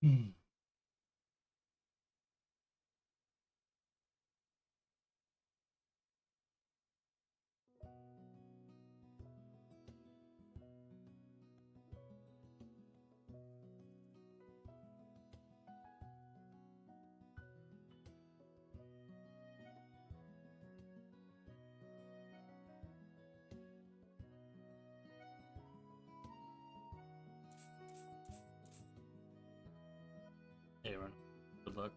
Hmm. Hey, Aaron. Good luck.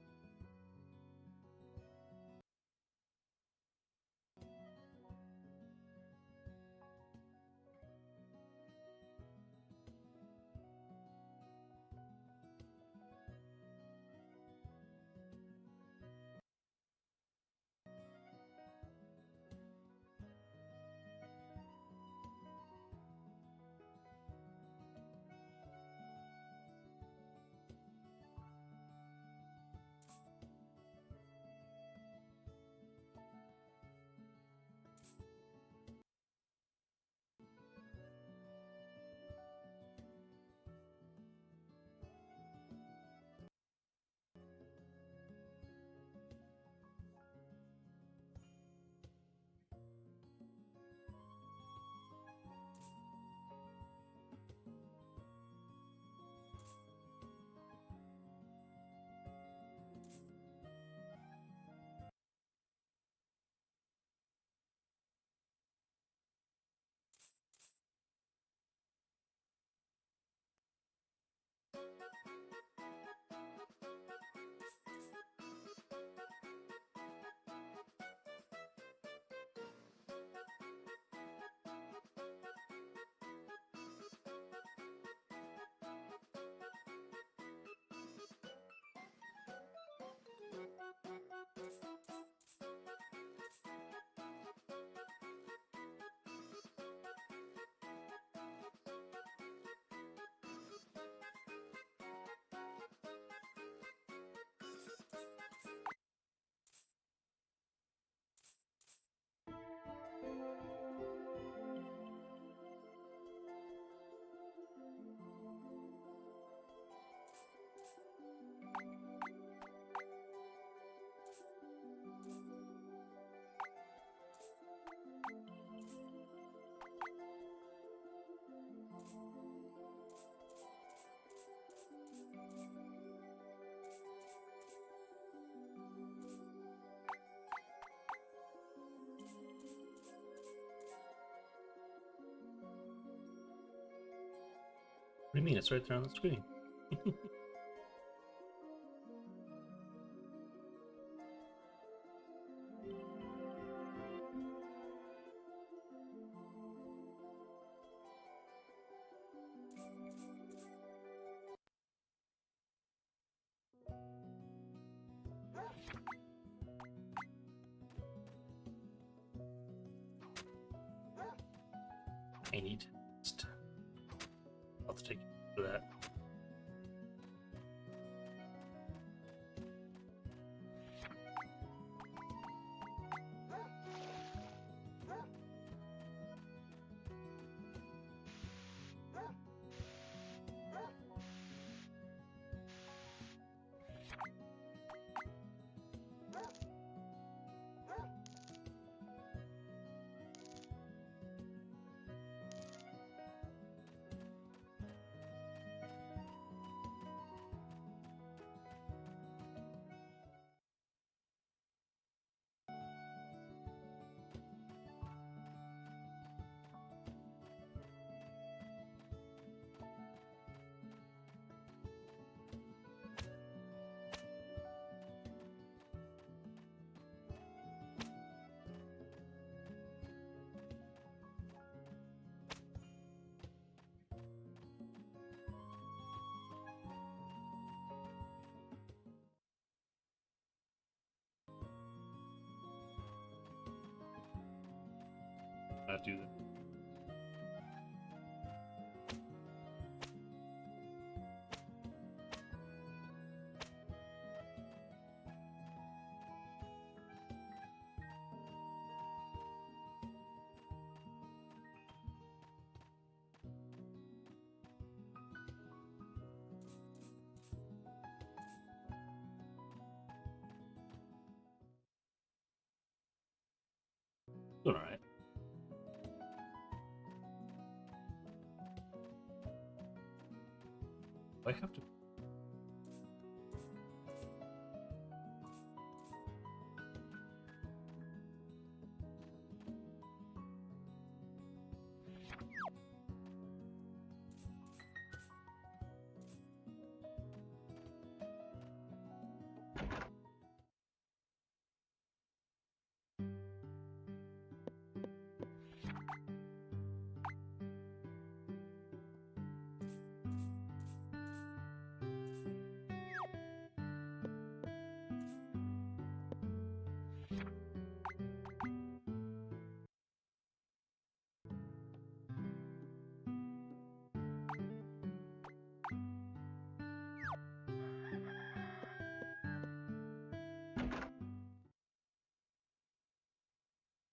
What do you mean? It's right there on the screen. I need to. I'll have to take you for that. I do that. Doing alright. I have to.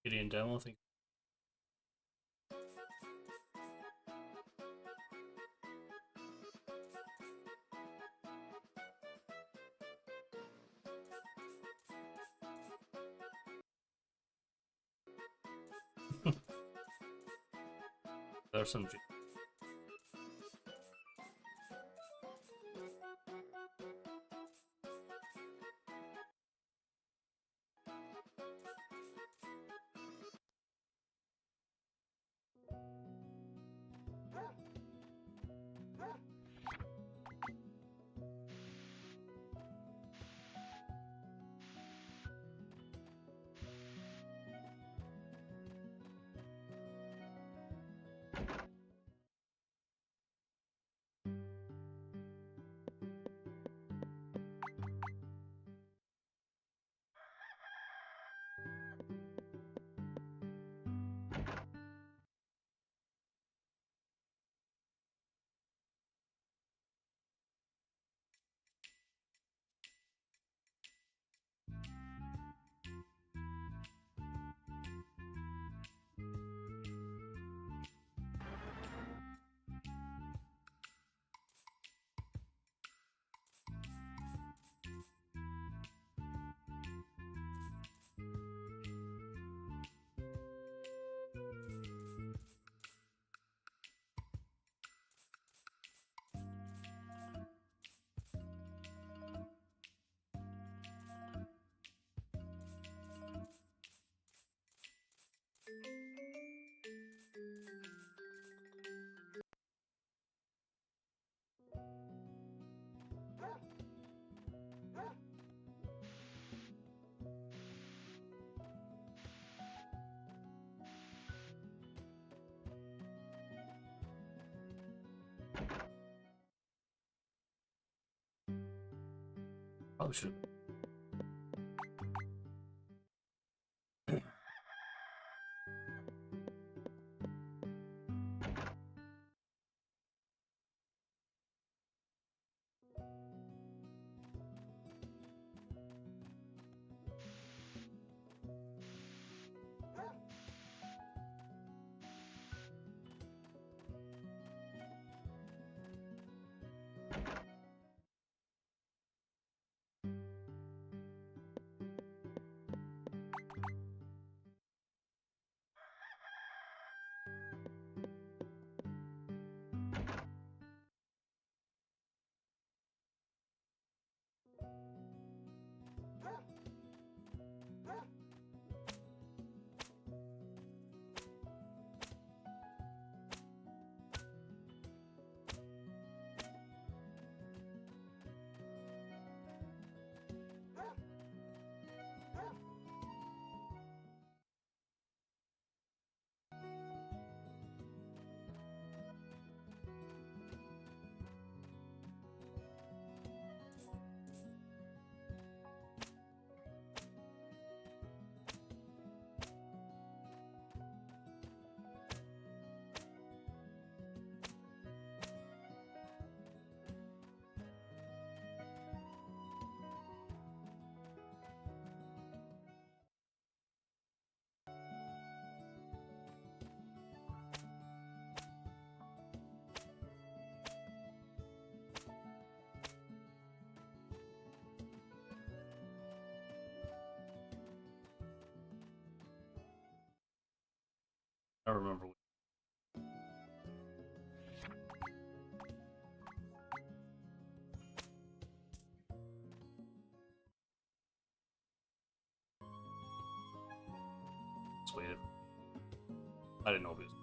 Gideon demo, I think. There's some. Probably should. remember. Let's wait. I didn't know if it was.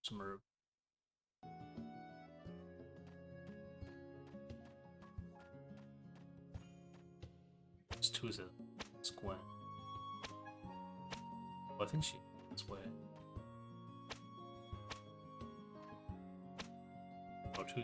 Some herb. It's two is it? It's Gwen. Well, I think she this way. Oh, two.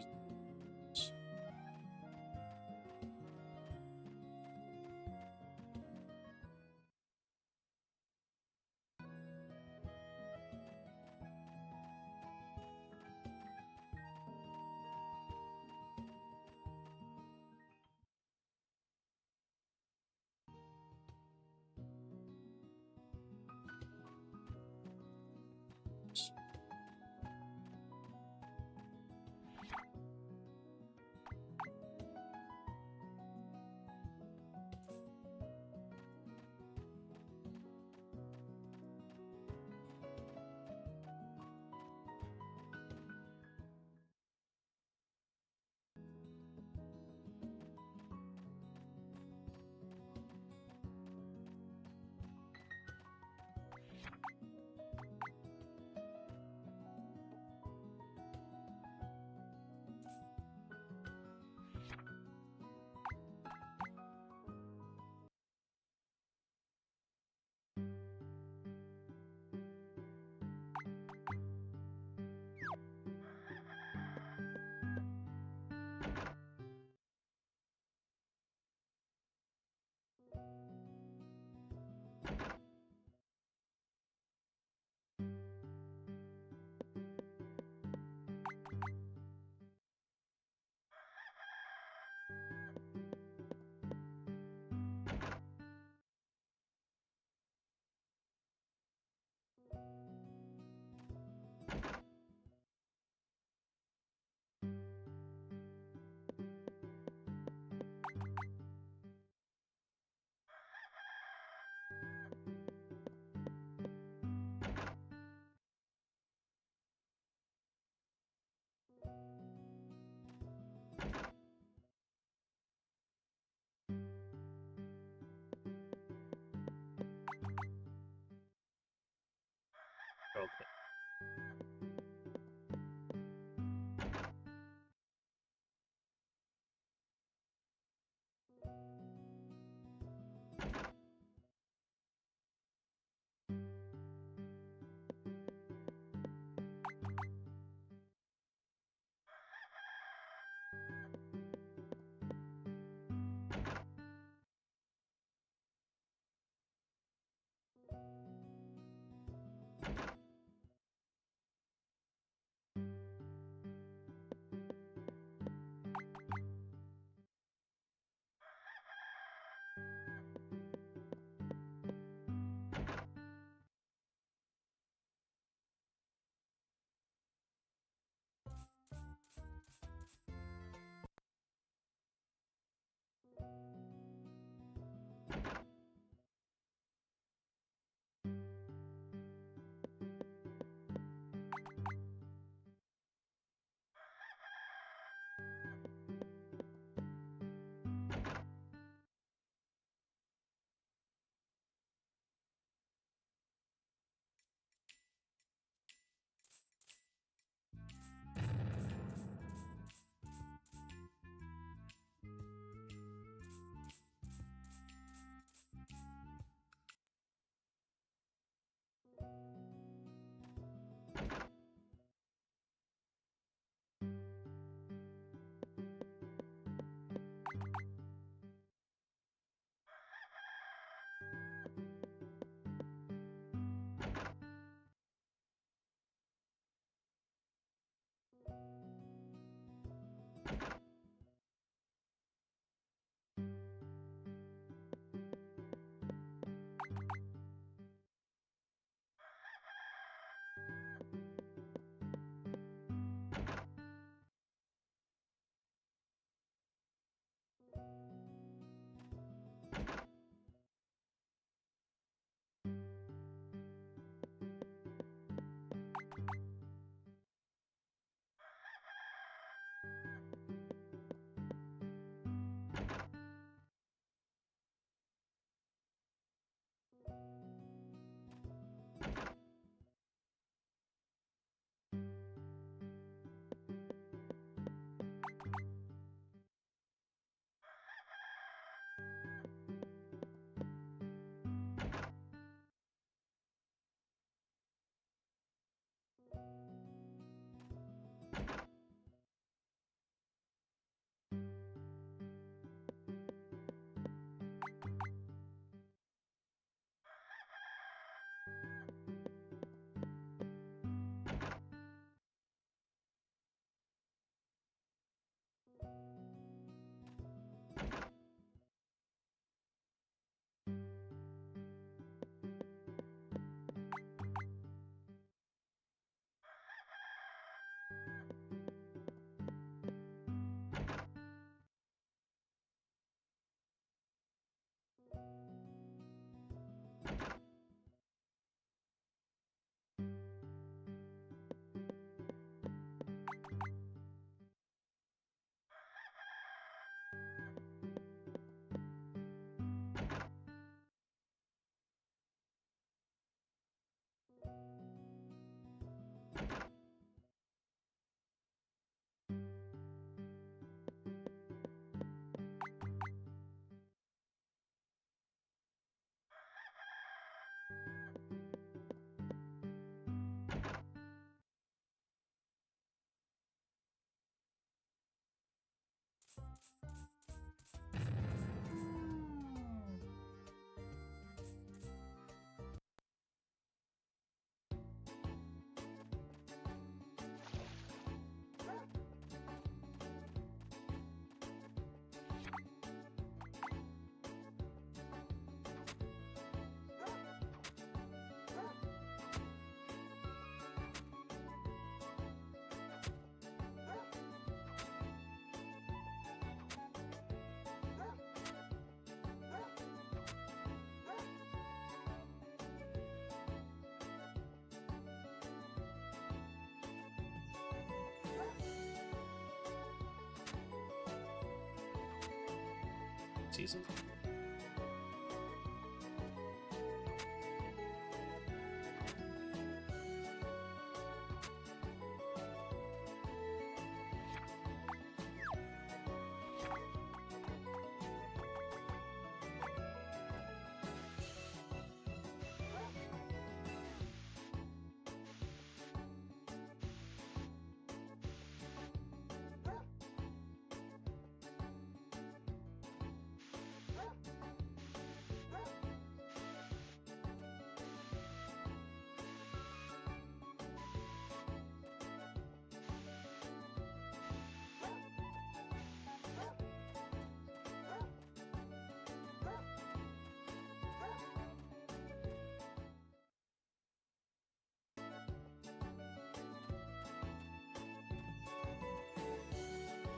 season.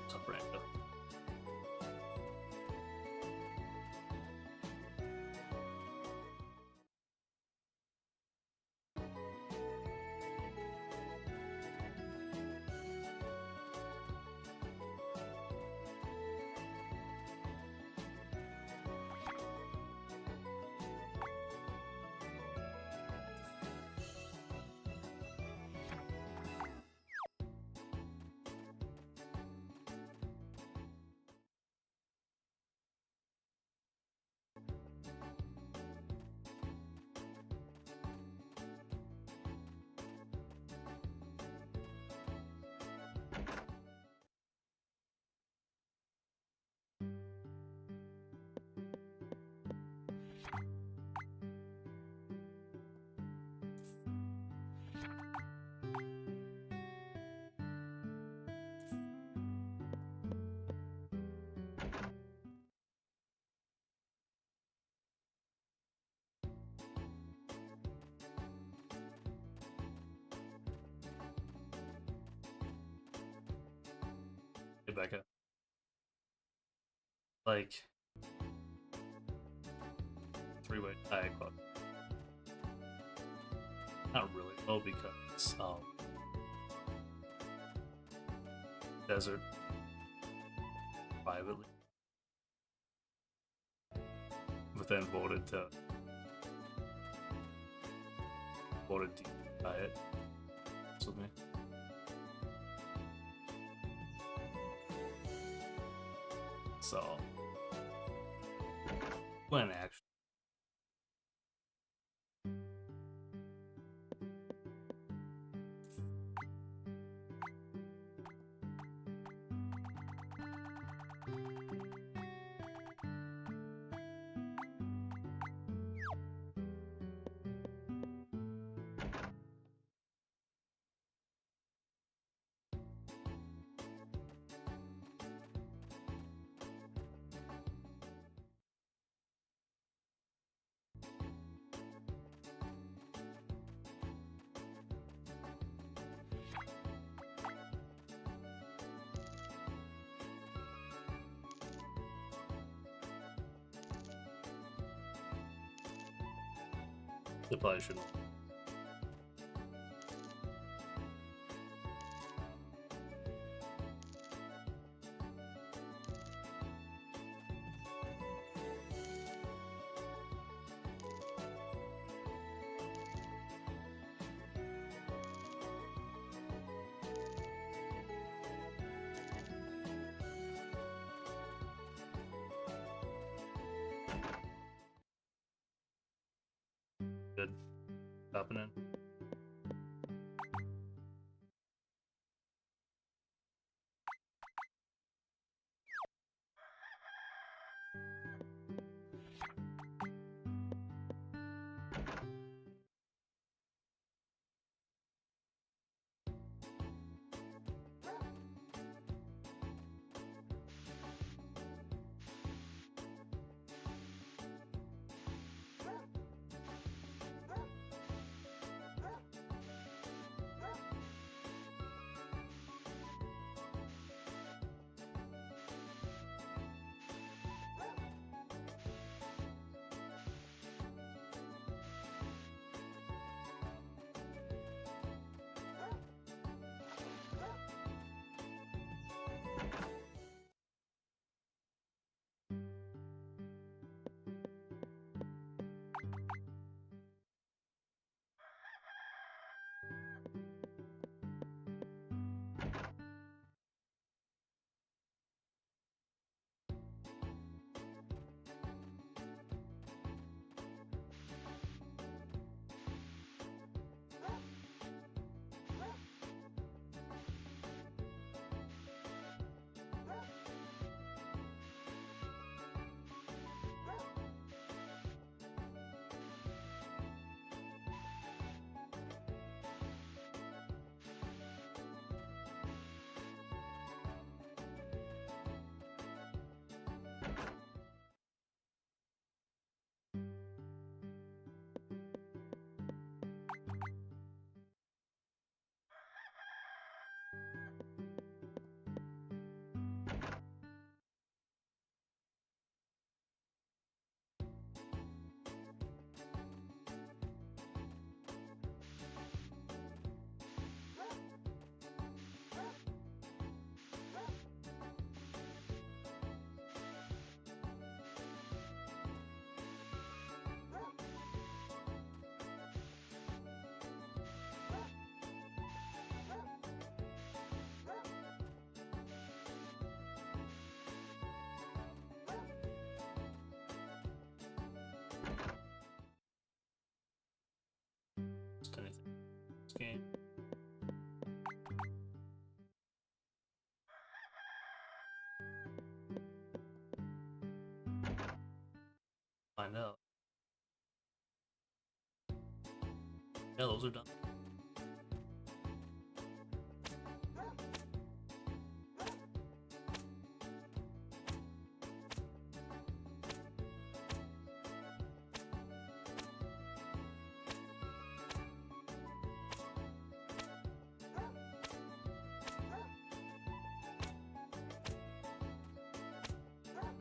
Top rando. Get back up. Like 3-way tag, but not really well because Desert privately, but then voted to by it. With me. So Gwen actually. They probably shouldn't. Good. Happening. game. I know. Yeah, those are done.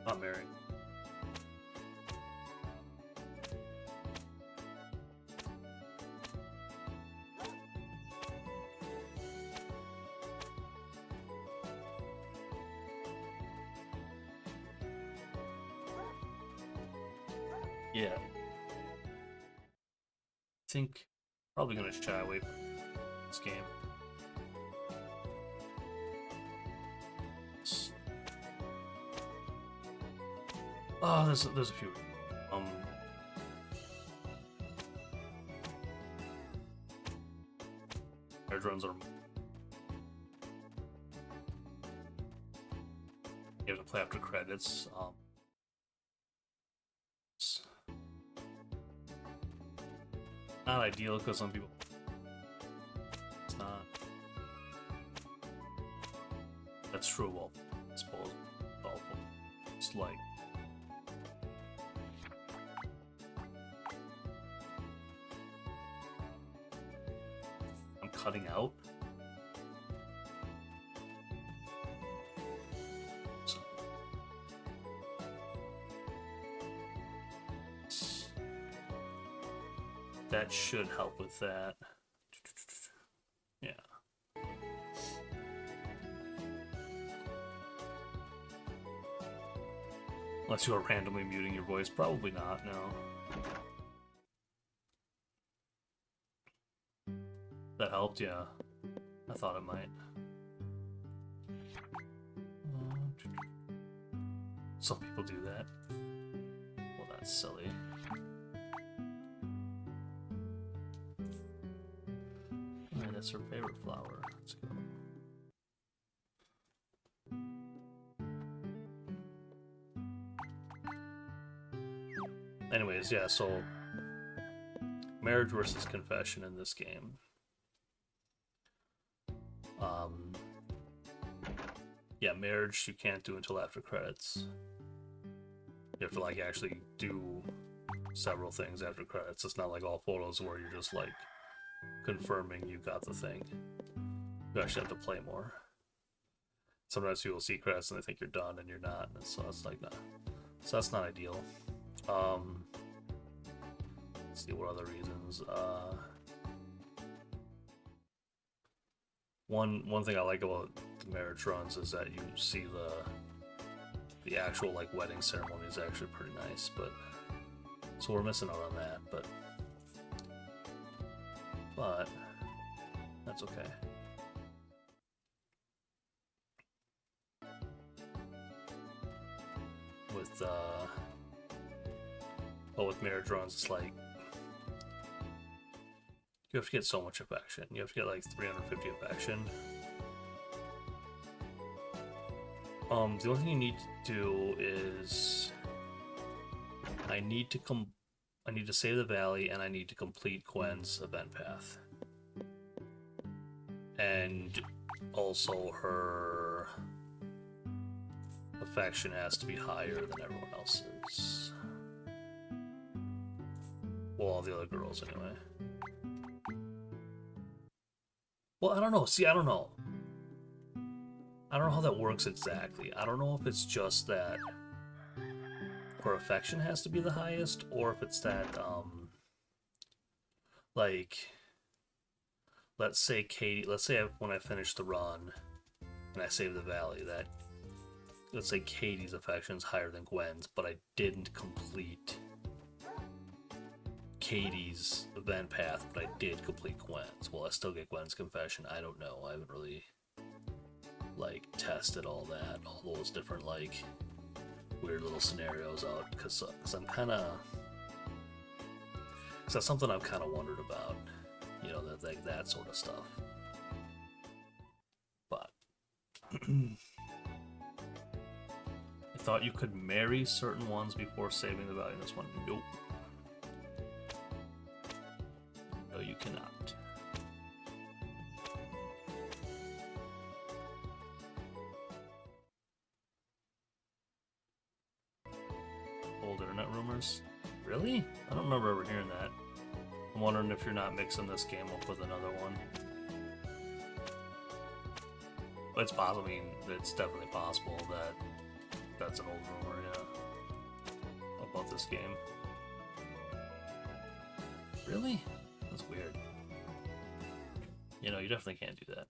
Not married. Yeah. I think probably gonna shy away from this game. Oh, there's a few. Air drones are. You have to play after credits. It's not ideal because some people. It's not. That's true of all. I suppose. It's like. I'm cutting out. That should help with that. Yeah. Unless you are randomly muting your voice. Probably not, no. That helped, yeah. I thought it might. Some people do that. Well, that's silly. Alright, that's her favorite flower. Let's go. Anyways, yeah, so marriage versus confession in this game. Yeah, marriage you can't do until after credits. You have to like actually do several things after credits. It's not like all photos where you're just like confirming you got the thing. You actually have to play more. Sometimes people see credits and they think you're done and you're not, and so it's like nah. So that's not ideal. Let's see what other reasons. One thing I like about the marriage runs is that you see the actual like wedding ceremony is actually pretty nice, but so we're missing out on that, but that's okay. With marriage runs, it's like you have to get so much affection. You have to get like 350 affection. The only thing you need to do is I need to save the valley and I need to complete Gwen's event path. And also her affection has to be higher than everyone else's. Well, all the other girls anyway. Well, I don't know. See, I don't know. I don't know how that works exactly. I don't know if it's just that her affection has to be the highest, or if it's that, like, let's say when I finish the run and I save the valley, that, let's say Katie's affection is higher than Gwen's, but I didn't complete Katie's event path, but I did complete Gwen's. Will I still get Gwen's confession? I don't know. I haven't really like tested all those different like weird little scenarios out because I'm kind of, because that's something I've kind of wondered about. You know, that sort of stuff. But I thought you could marry certain ones before saving the value in this one. Nope. No, you cannot. Old internet rumors? Really? I don't remember ever hearing that. I'm wondering if you're not mixing this game up with another one. But it's possible. I mean, it's definitely possible that that's an old rumor, yeah, about this game. Really? That's weird. You know, you definitely can't do that.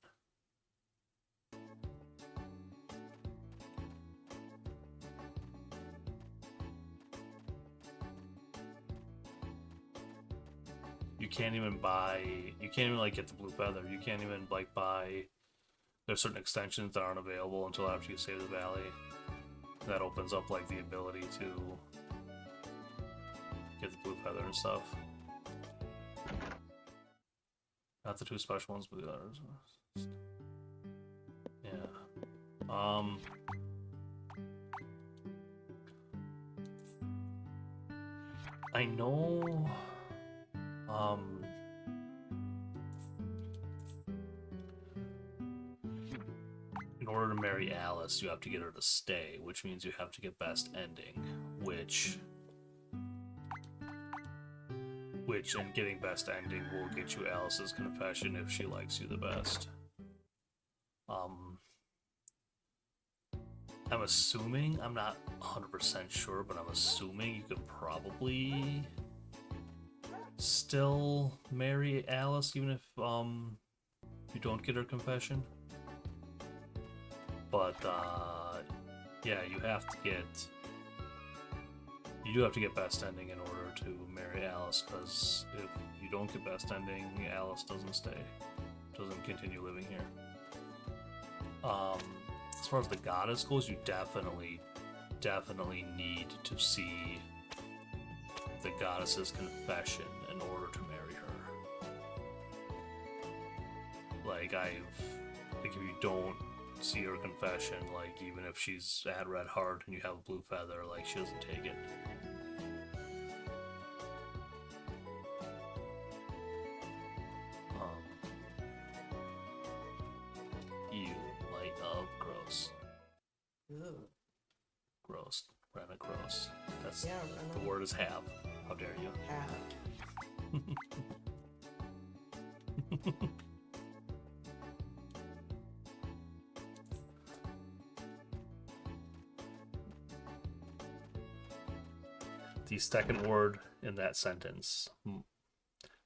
You can't even like get the blue feather. You can't even like buy, there's certain extensions that aren't available until after you save the valley. That opens up like the ability to get the blue feather and stuff. Not the two special ones, but the others. Yeah. I know. In order to marry Alice, you have to get her to stay, which means you have to get best ending, which and getting best ending will get you Alice's confession if she likes you the best. I'm assuming, I'm not 100% sure, but I'm assuming you could probably still marry Alice even if you don't get her confession. But yeah, you do have to get best ending in order to marry Alice, because if you don't get best ending, Alice doesn't doesn't continue living here. As far as the goddess goes, you definitely need to see the goddess's confession in order to marry her. Like if you don't see her confession, like even if she's at red heart and you have a blue feather, like she doesn't take it. Ew, like gross. Ew. Gross. Rena gross. That's Yeah, the word is have. How dare you? Have. The second word in that sentence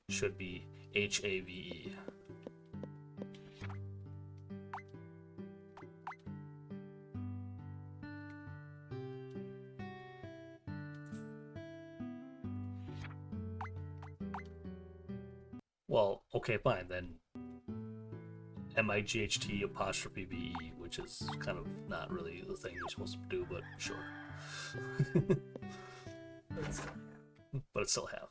should be HAVE. Well, okay, fine, then MIGHT''VE, which is kind of not really the thing you're supposed to do, but sure. But it still have.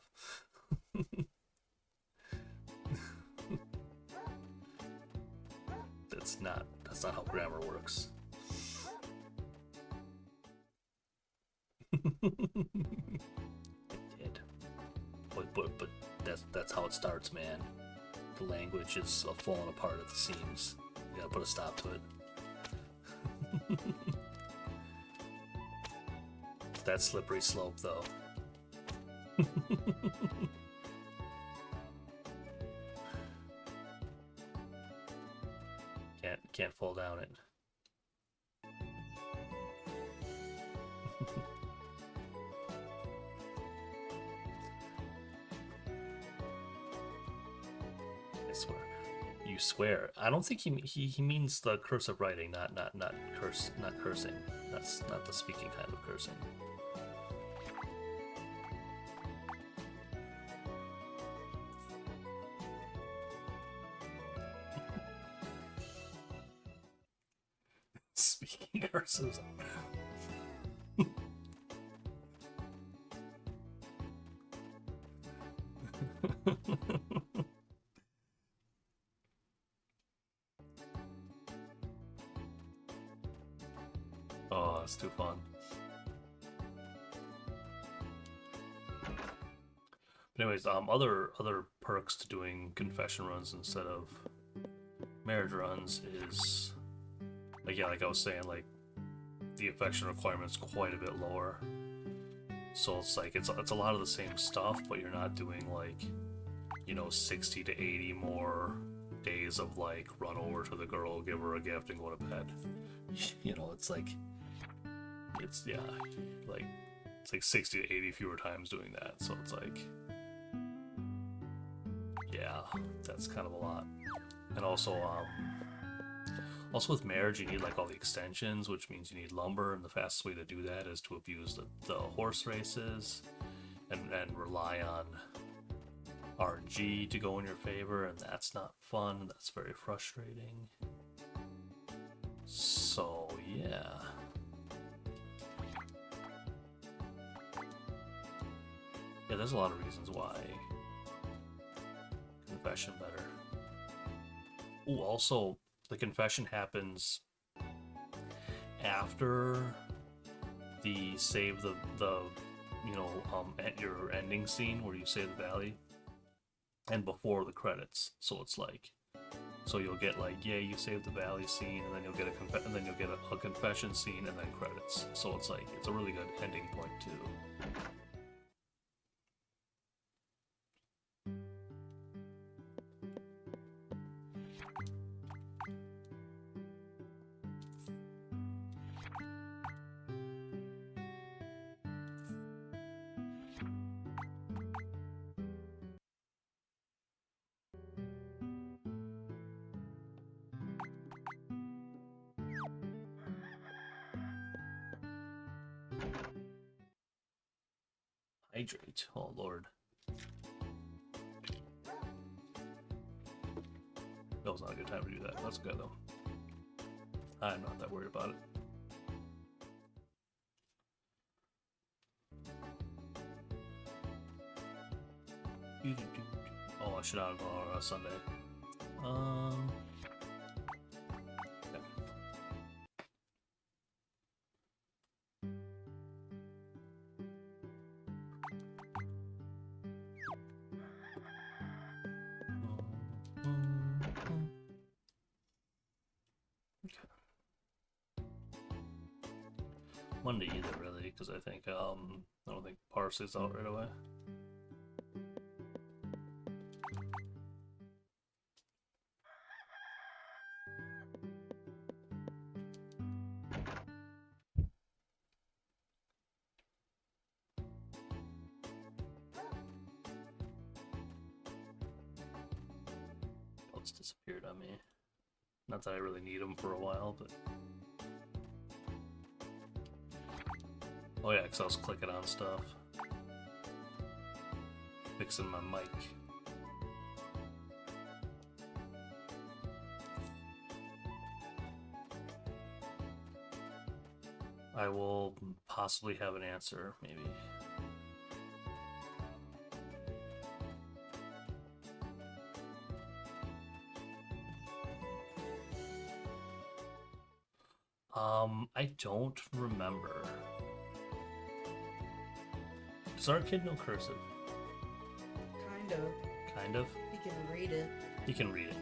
That's not how grammar works. It did. But that's how it starts, man. The language is falling apart at the seams. You gotta put a stop to it. That slippery slope, though. Can't fall down it. I swear. You swear. I don't think he means the cursive writing, not cursing. That's not the speaking kind of cursing. Speaking cursive. it's too fun. But anyways, other perks to doing confession runs instead of marriage runs is, like, yeah, like I was saying, like, the affection requirement's quite a bit lower. So it's like it's a lot of the same stuff, but you're not doing like, you know, 60 to 80 more days of like run over to the girl, give her a gift, and go to bed. You know, it's like it's like 60 to 80 fewer times doing that. So it's like, yeah, that's kind of a lot. And also with marriage, you need like all the extensions, which means you need lumber, and the fastest way to do that is to abuse the horse races and rely on RNG to go in your favor, and that's not fun. That's very frustrating. So yeah. Yeah, there's a lot of reasons why confession better. Ooh, also, the confession happens after the save the you know, at your ending scene where you save the valley, and before the credits. So it's like, so you'll get like, yeah, you saved the valley scene, and then you'll get a confession scene, and then credits. So it's like, it's a really good ending point too. Hydrate. Oh lord. That was not a good time to do that. That's good though. I'm not that worried about it. Oh, I should have gone on a Sunday. Yeah. Monday either, really, because I think I don't think Parsley's out right away. It's disappeared on me. Not that I really need them for a while, but oh yeah, because I was clicking on stuff, fixing my mic. I will possibly have an answer, maybe. I don't remember. Does our kid know cursive? Kind of. Kind of? He can read it. He can read it.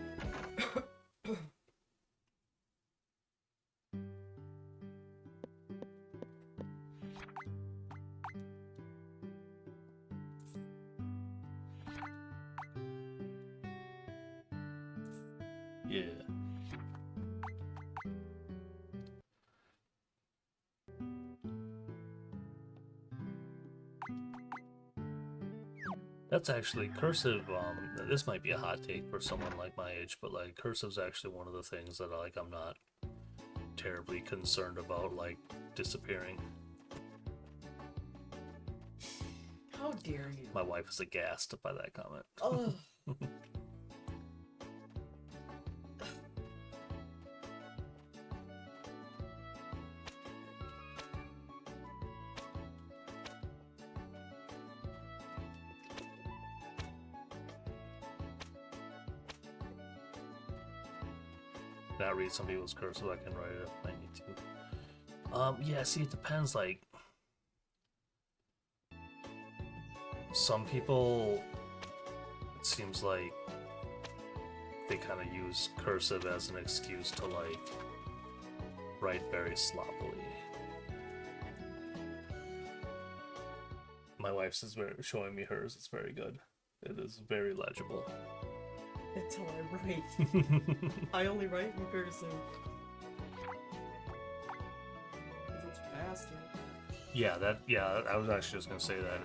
Yeah. That's actually cursive. This might be a hot take for someone like my age, but like cursive's actually one of the things that like I'm not terribly concerned about like disappearing. How dare you? My wife is aghast by that comment. Oh. Not read some people's cursive, I can write it if I need to. Yeah, see, it depends, like, some people, it seems like they kind of use cursive as an excuse to, like, write very sloppily. My wife's is showing me hers. It's very good. It is very legible. That's how I write. I only write in cursive. It's faster. Yeah, I was actually just gonna say that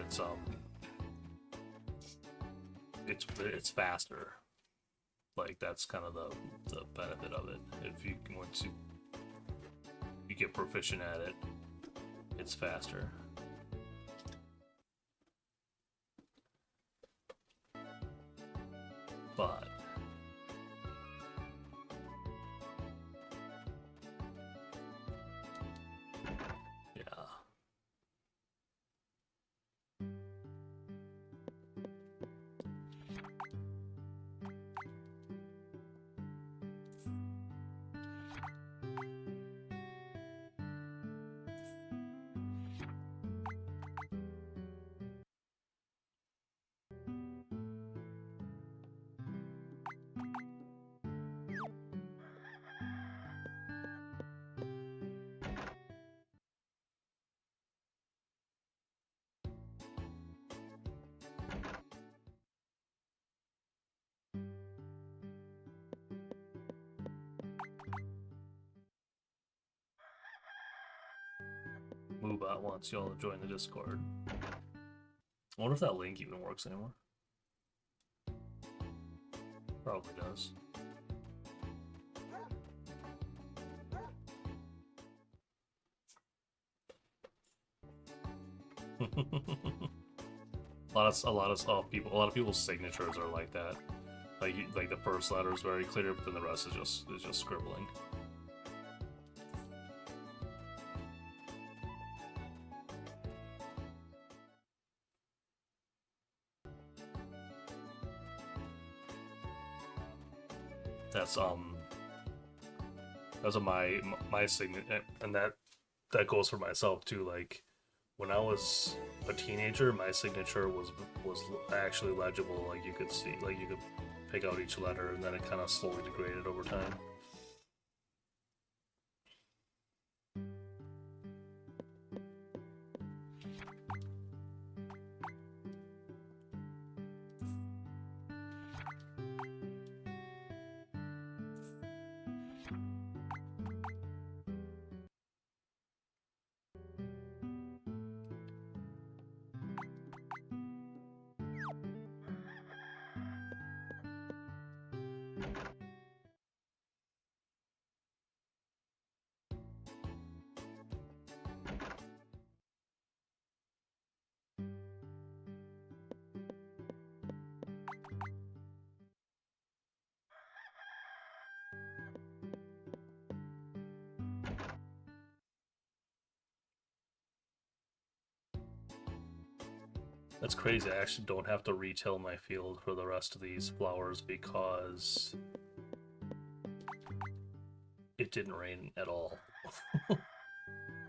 it's faster. Like, that's kind of the benefit of it. If you get proficient at it, it's faster. But yeah. Moobot wants y'all to join the Discord. I wonder if that link even works anymore. Probably does. a lot of people's signatures are like that. Like the first letter is very clear, but then the rest is just scribbling. That's my signature, and that goes for myself too. Like, when I was a teenager, my signature was actually legible. Like, you could see, like, you could pick out each letter, and then it kind of slowly degraded over time. That's crazy. I actually don't have to retail my field for the rest of these flowers because it didn't rain at all.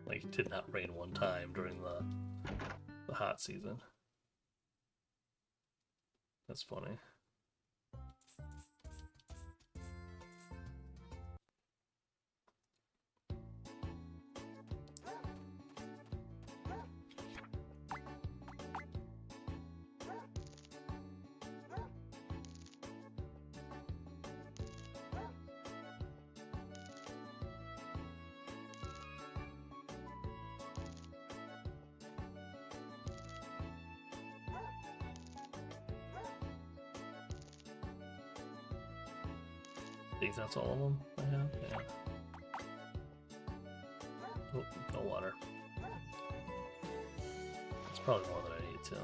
Like, it did not rain one time during the hot season. That's funny. I think that's all of them I have. Yeah. Oh, no water. It's probably more than I need to.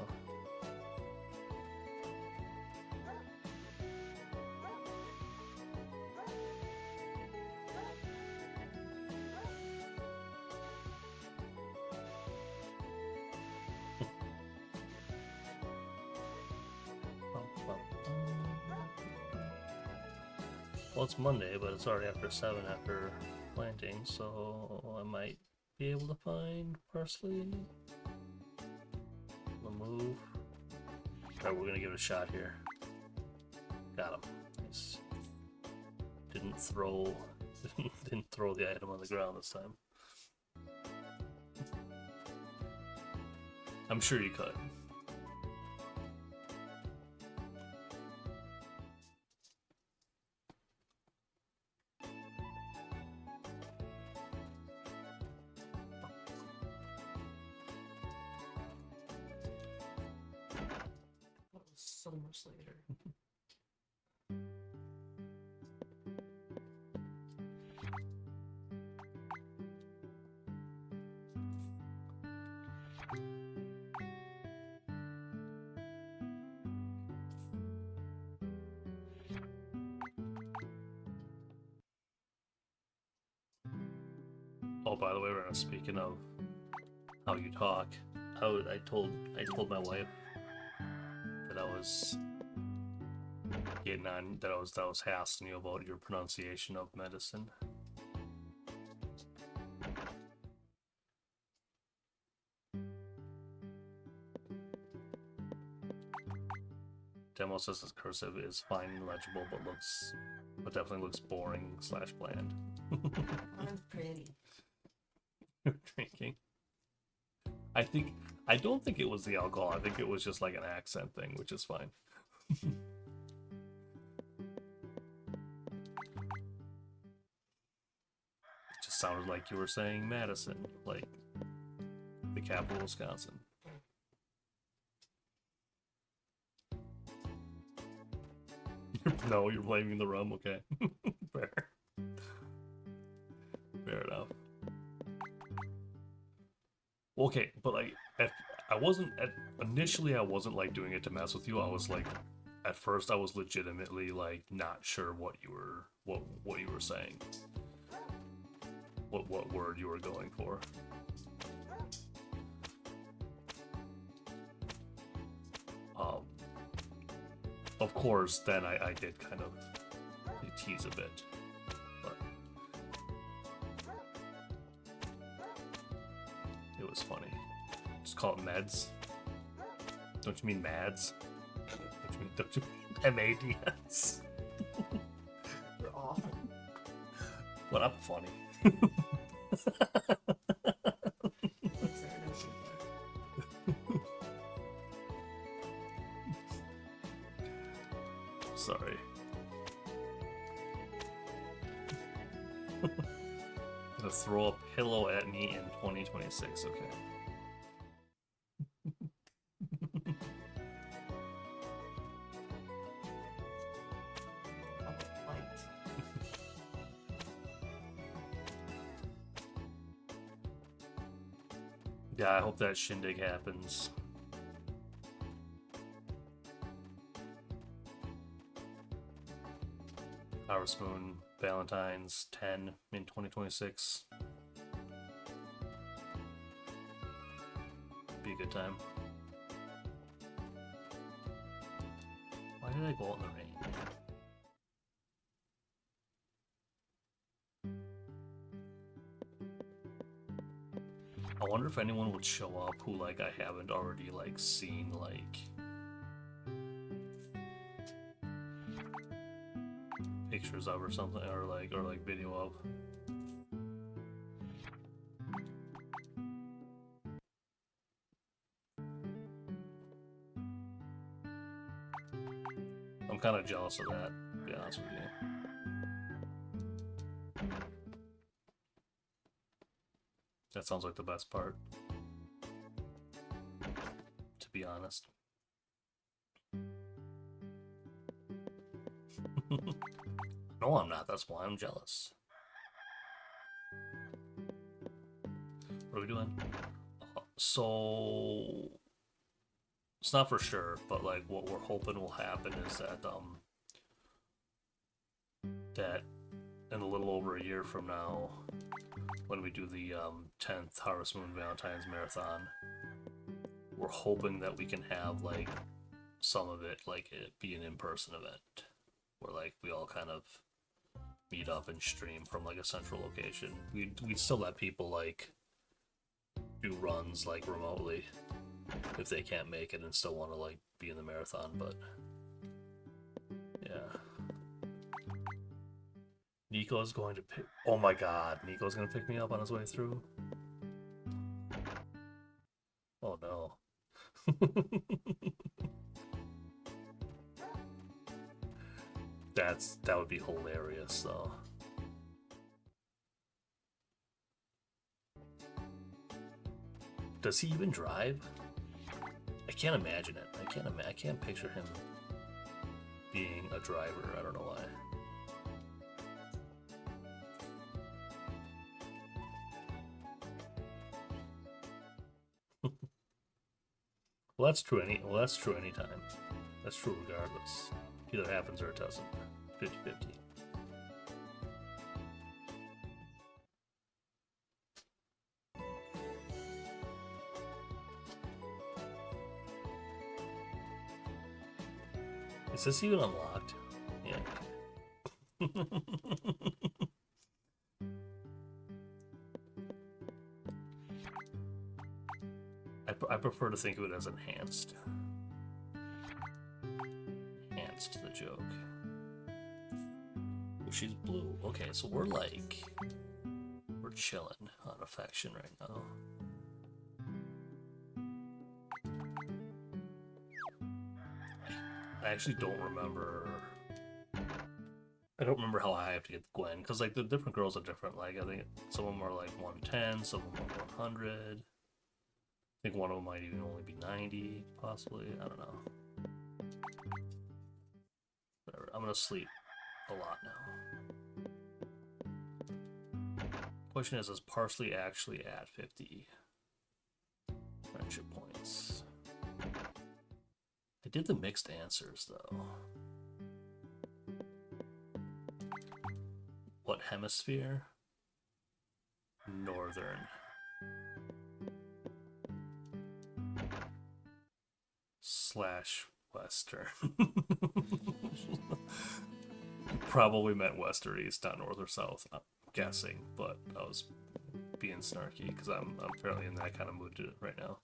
Well, it's Monday, but it's already after 7 after planting, so I might be able to find parsley. We'll move. Alright, we're gonna give it a shot here. Got him. Nice. Didn't throw the item on the ground this time. I'm sure you could. That was so much later. Oh, by the way, Rena, speaking of how you talk, I told my wife that I was getting on, that I was asking you about your pronunciation of medicine. Demo says this cursive is fine and legible, but definitely looks boring / bland. Mine's pretty. Drinking. I don't think it was the alcohol. I think it was just like an accent thing, which is fine. It just sounded like you were saying Madison, like the capital of Wisconsin. No, you're blaming the rum. Okay, fair enough. Okay, but like, initially I wasn't like doing it to mess with you. I was like, at first I was legitimately like not sure what you were saying, what word you were going for. Of course, then I did kind of tease a bit, but it was funny. Just call it meds. Don't you mean mads? Don't you mean MADS? You're awful. But I'm funny. Sorry. Gonna throw a pillow at me in 2026, okay. Yeah, I hope that shindig happens. Harvest Moon, Valentine's 10 in 2026. Be a good time. Why did I go out in the rain? I wonder if anyone would show up who like I haven't already like seen like pictures of or something, or like video of. I'm kind of jealous of that, to be honest with you. That sounds like the best part, to be honest. No, I'm not. That's why I'm jealous. What are we doing? So it's not for sure, but like what we're hoping will happen is that that in a little over a year from now, when we do the 10th Harvest Moon Valentine's Marathon, we're hoping that we can have like some of it like it be an in-person event where like we all kind of meet up and stream from like a central location. We still let people like do runs like remotely if they can't make it and still want to like be in the marathon, but yeah. Nico's going to pick. Oh my god, Nico's going to pick me up on his way through. Oh no. That would be hilarious though. Does he even drive? I can't imagine it. I can't picture him being a driver. I don't know why. Well, that's true anytime. That's true regardless. Either happens or it doesn't. 50-50. Is this even unlocked? Yeah. I prefer to think of it as enhanced. Enhanced the joke. Oh, she's blue. Okay, so we're chilling on affection right now. I actually don't remember. I don't remember how high I have to get Gwen, because like the different girls are different. Like I think some of them are like 110, some of them are 100. I think one of them might even only be 90, possibly. I don't know. Whatever. I'm gonna sleep a lot now. Question is Parsley actually at 50 friendship points? I did the mixed answers though. What hemisphere? Northern. / Western. Probably meant west or east, not north or south. I'm guessing, but I was being snarky because I'm fairly in that kind of mood right now.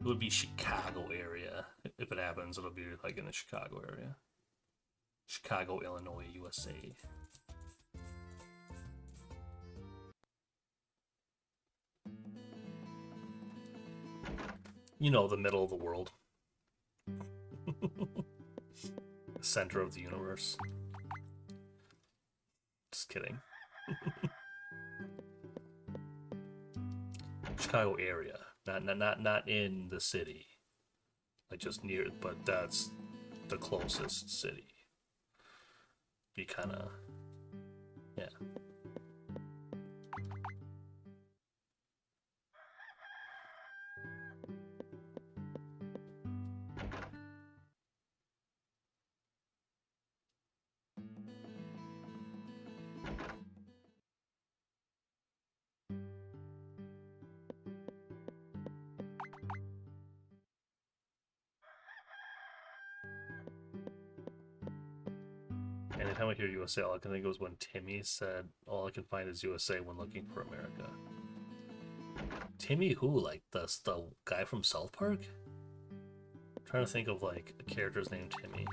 It would be Chicago area. If it happens, it'll be like in the Chicago area. Chicago, Illinois, USA. You know, the middle of the world. The center of the universe. Just kidding. Chicago area. Not in the city. Like just near, but that's the closest city. Be kinda, yeah. Anytime I hear USA, all I can think of was when Timmy said, "All I can find is USA when looking for America." Timmy who? Like the guy from South Park? I'm trying to think of like a character's named Timmy.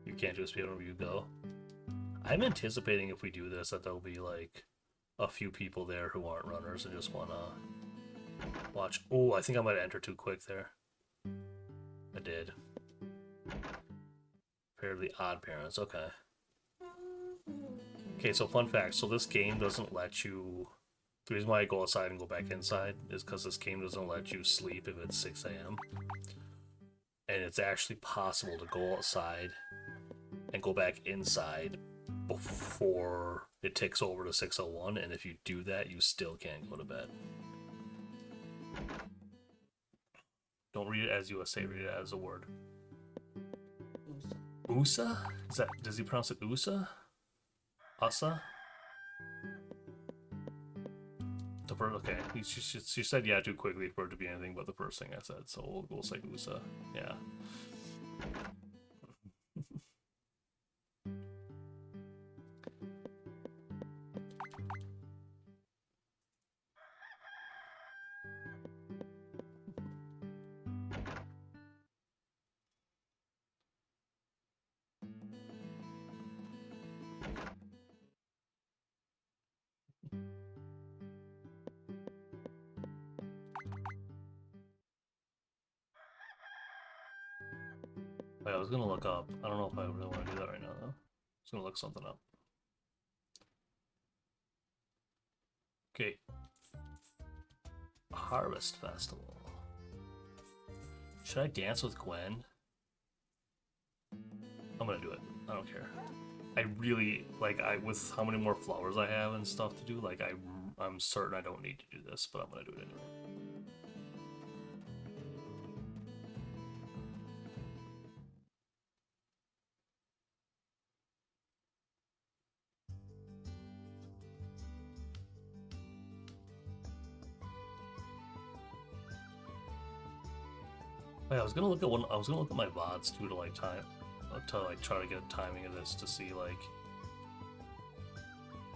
You can't just be wherever you go. I'm anticipating if we do this that there'll be like a few people there who aren't runners and just wanna watch. Oh, I think I might have entered too quick there. I did. Fairly Odd Parents, okay. Okay, so fun fact, so this game doesn't let you... The reason why I go outside and go back inside is because this game doesn't let you sleep if it's 6 a.m. And it's actually possible to go outside and go back inside before it ticks over to 6:01, and if you do that, you still can't go to bed. Don't read it as USA, read it as a word. USA? Is that, does he pronounce it USA? Asa? The first, okay, she said yeah too quickly for it to be anything but the first thing I said, so we'll say USA. Yeah. Wait, I was gonna look up. I don't know if I really want to do that right now, though. I was gonna look something up. Okay. Harvest Festival. Should I dance with Gwen? I'm gonna do it. I don't care. I really like with how many more flowers I have and stuff to do. Like I'm certain I don't need to do this, but I'm gonna do it anyway. Wait, I was gonna look at one. I was gonna look at my VODs too to like time, to like try to get a timing of this to see like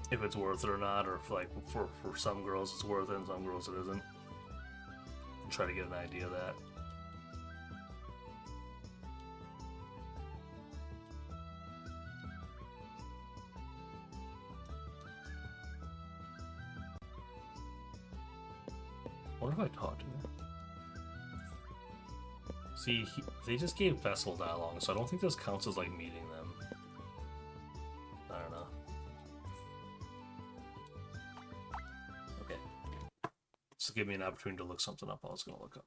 if it's worth it or not, or if like for some girls it's worth it and some girls it isn't. And try to get an idea of that. I wonder if I talked to her. See, they just gave festival dialogue, so I don't think this counts as like meeting them. I don't know. Okay. This will give me an opportunity to look something up I was gonna look up.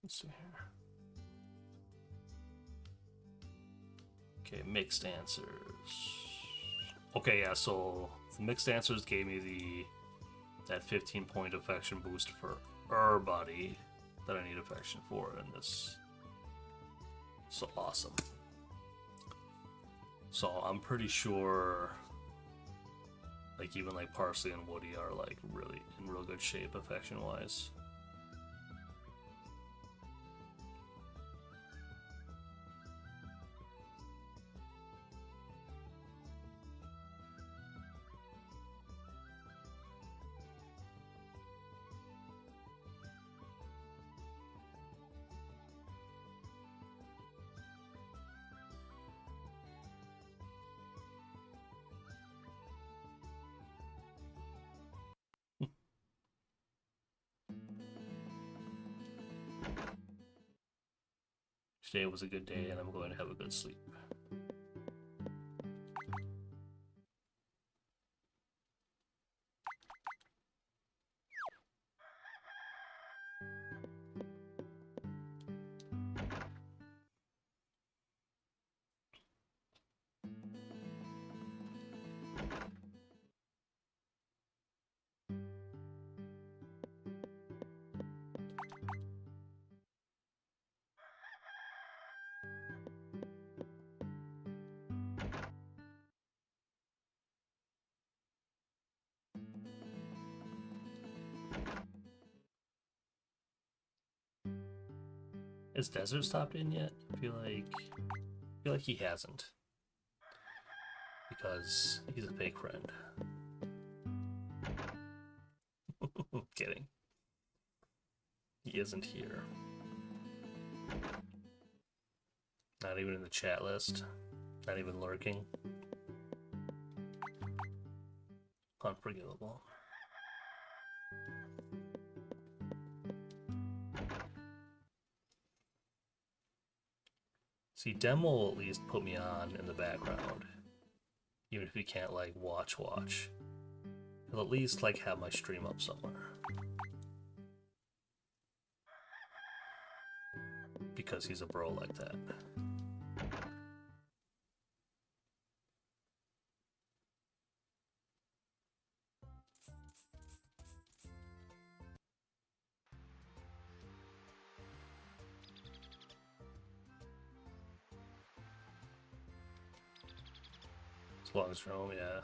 Let's see here. Okay, mixed answers. Okay, yeah, so the mixed answers gave me that 15-point affection boost for everybody that I need affection for in this. So awesome. So I'm pretty sure like even like Parsley and Woody are like really in real good shape affection wise. Today was a good day and I'm going to have a good sleep. Has Desert stopped in yet? I feel like he hasn't. Because he's a fake friend. Kidding. He isn't here. Not even in the chat list. Not even lurking. Unforgivable. See, Dem will at least put me on in the background. Even if he can't, like, watch. He'll at least, like, have my stream up somewhere. Because he's a bro like that. Swans Rome, yeah.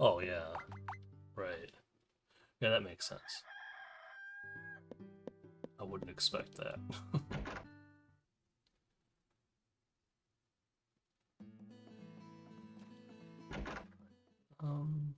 Oh, yeah. Right. Yeah, that makes sense. I wouldn't expect that. um...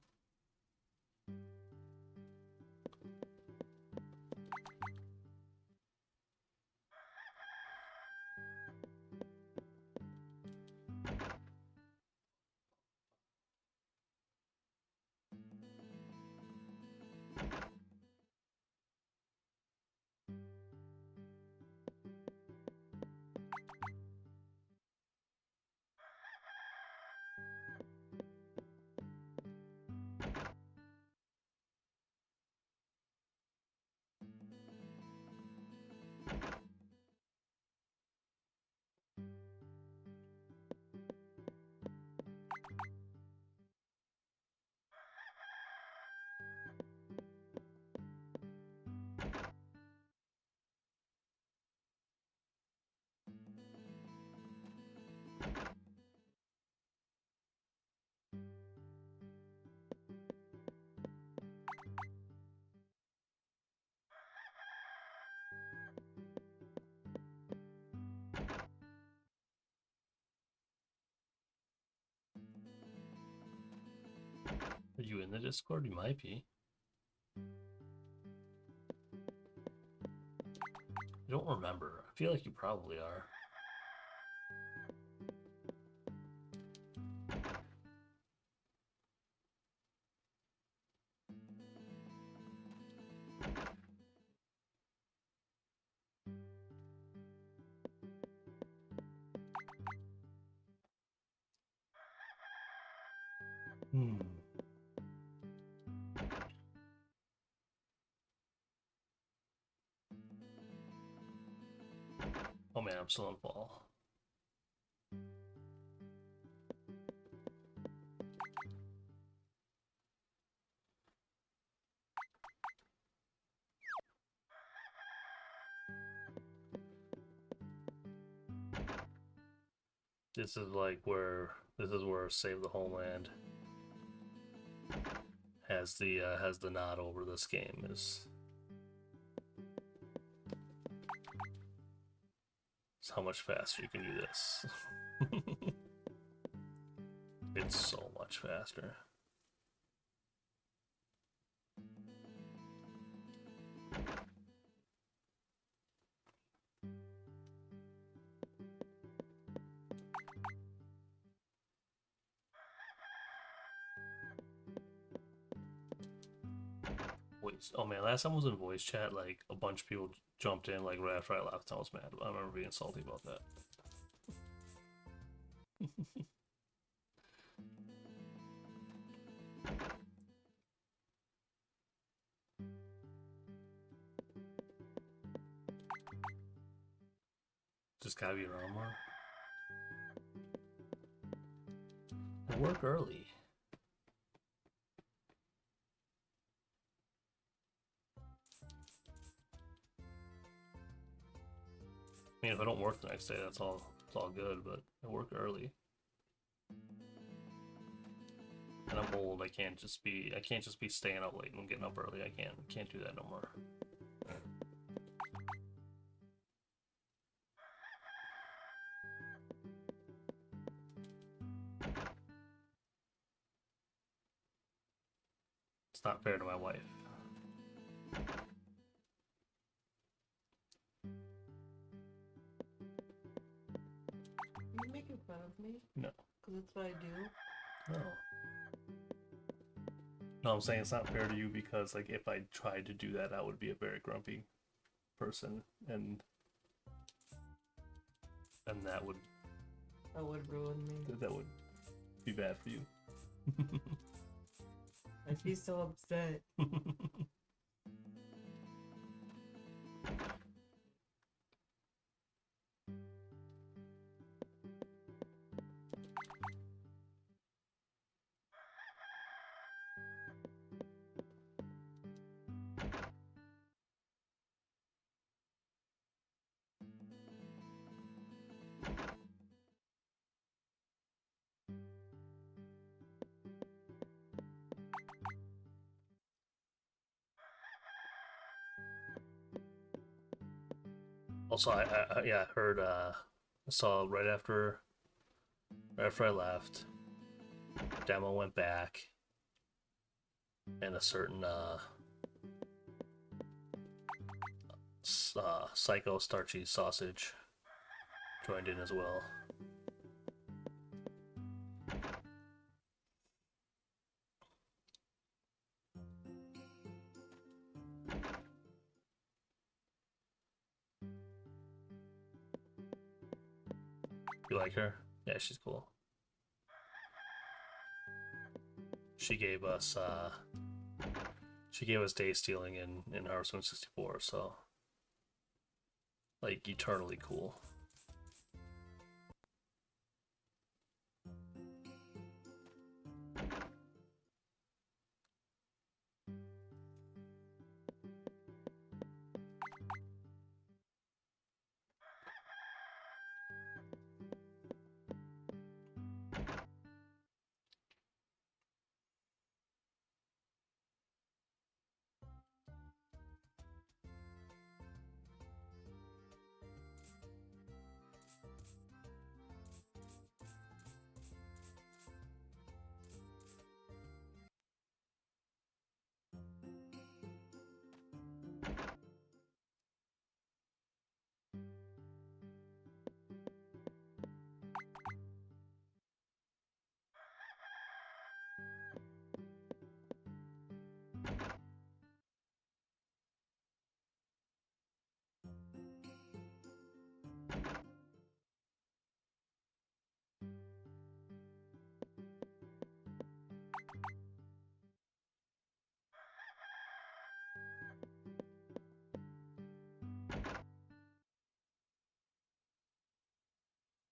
Are you in the Discord? You might be. I don't remember. I feel like you probably are. Oh man, I'm still in fall. This is where Save the Homeland has the nod over this game is how much faster you can do this. It's so much faster. Voice. Oh man, last time I was in voice chat, like a bunch of people jumped in like right after I left. I was mad. I remember being salty about that. Just gotta be around more. I work early. I mean, if I don't work the next day, it's all good. But I work early, and I'm old. I can't just be staying up late and getting up early. I can't do that no more. It's not fair to my wife. Are you making fun of me? No. Because that's what I do? No. No, I'm saying it's not fair to you because, like, if I tried to do that, I would be a very grumpy person, and that would ruin me. that would be bad for you. I'd be so upset. Also, I heard I saw right after I left, demo went back, and a certain psycho starchy sausage joined in as well. You like her? Yeah, she's cool. She gave us day stealing in Hearthstone 64, so like eternally cool.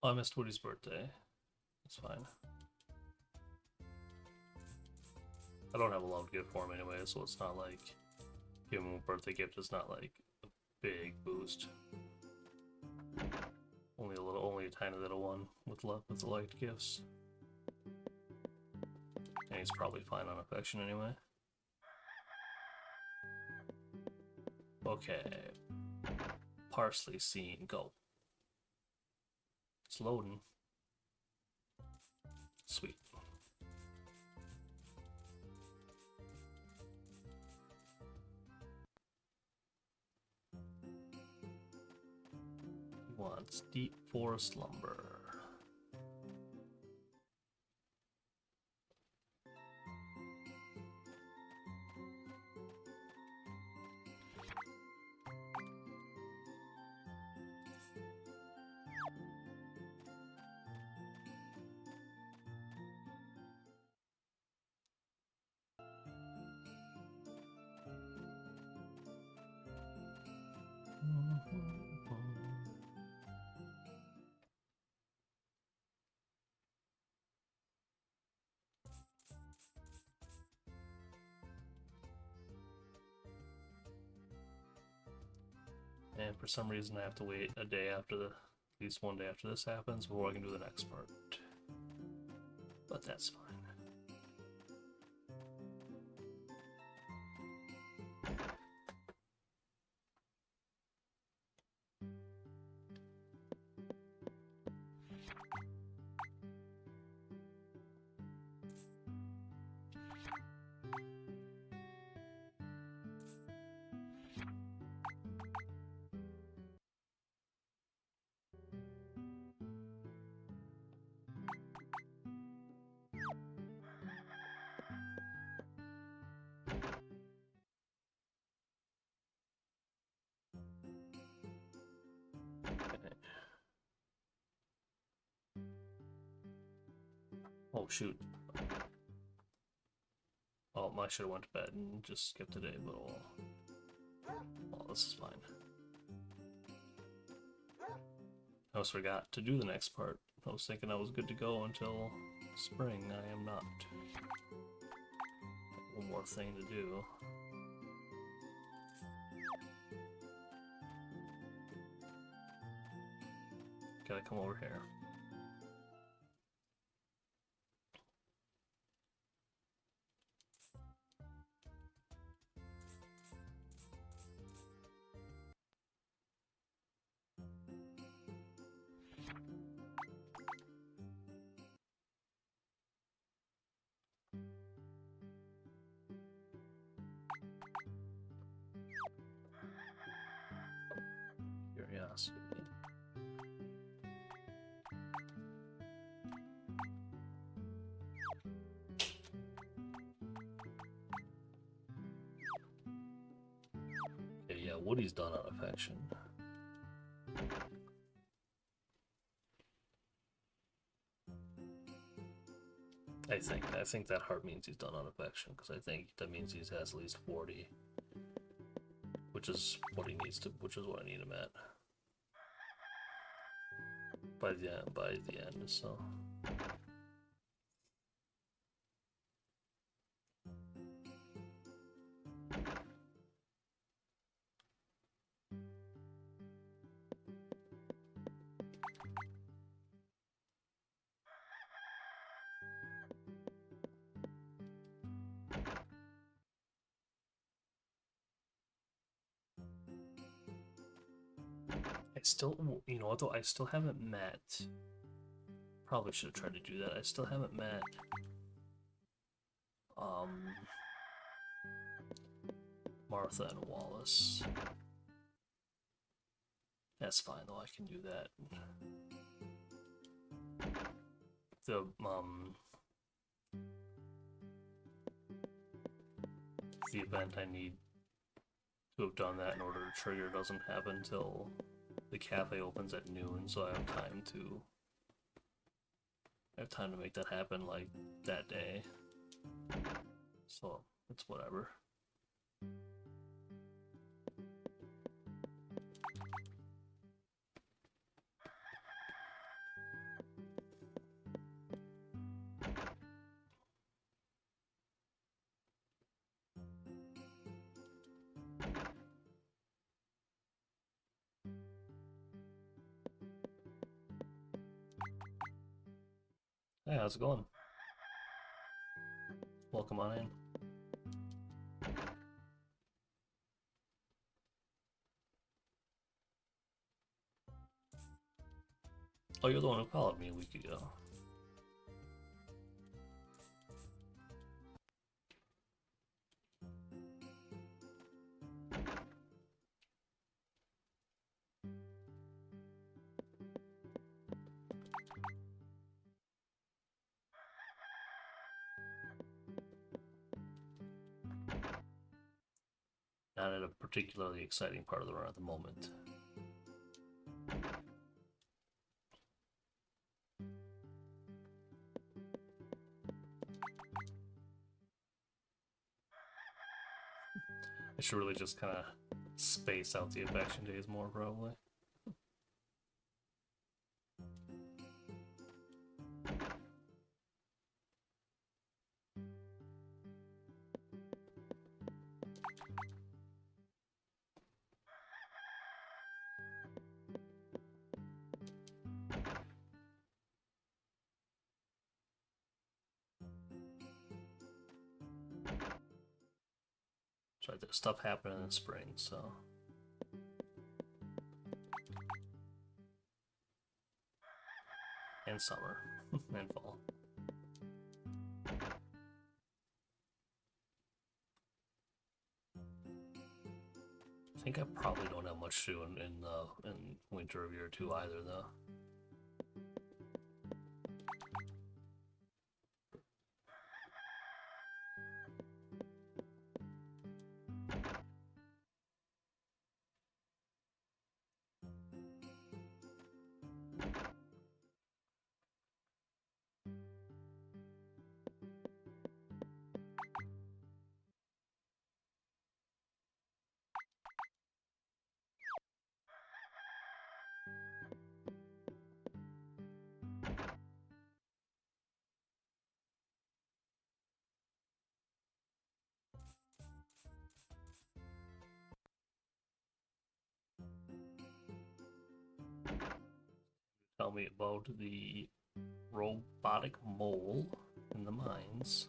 Oh, I missed Woody's birthday. That's fine. I don't have a loved gift for him anyway, so it's not like giving him a birthday gift is not like a big boost. Only a tiny little one with the liked gifts. And he's probably fine on affection anyway. Okay. Parsley scene, go. It's loading. Sweet. He wants deep forest lumber. And for some reason I have to wait a day after at least one day after this happens before I can do the next part. But that's fine. Oh shoot. Oh, I should have went to bed and just skipped today, but oh, this is fine. I almost forgot to do the next part. I was thinking I was good to go until spring. I am not. One more thing to do. Gotta come over here. Curiosity. Okay, yeah, Woody's done on affection. I think that heart means he's done on affection, because I think that means he has at least 40. Which is what he needs to, which is what I need him at. By the end, so. I still, you know what though, I still haven't met, probably should have tried to do that, I still haven't met, Martha and Wallace. That's fine though, I can do that. The event I need to have done that in order to trigger doesn't happen until the cafe opens at noon, so I have time to make that happen like that day. So it's whatever. Hey, how's it going? Welcome on in. Oh, you're the one who called me a week ago. Not at a particularly exciting part of the run at the moment. I should really just kind of space out the affection days more, probably. So there's stuff happening in the spring, so. And summer. And fall. I think I probably don't have much to do in winter of year 2 either, though. Tell me about the robotic mole in the mines.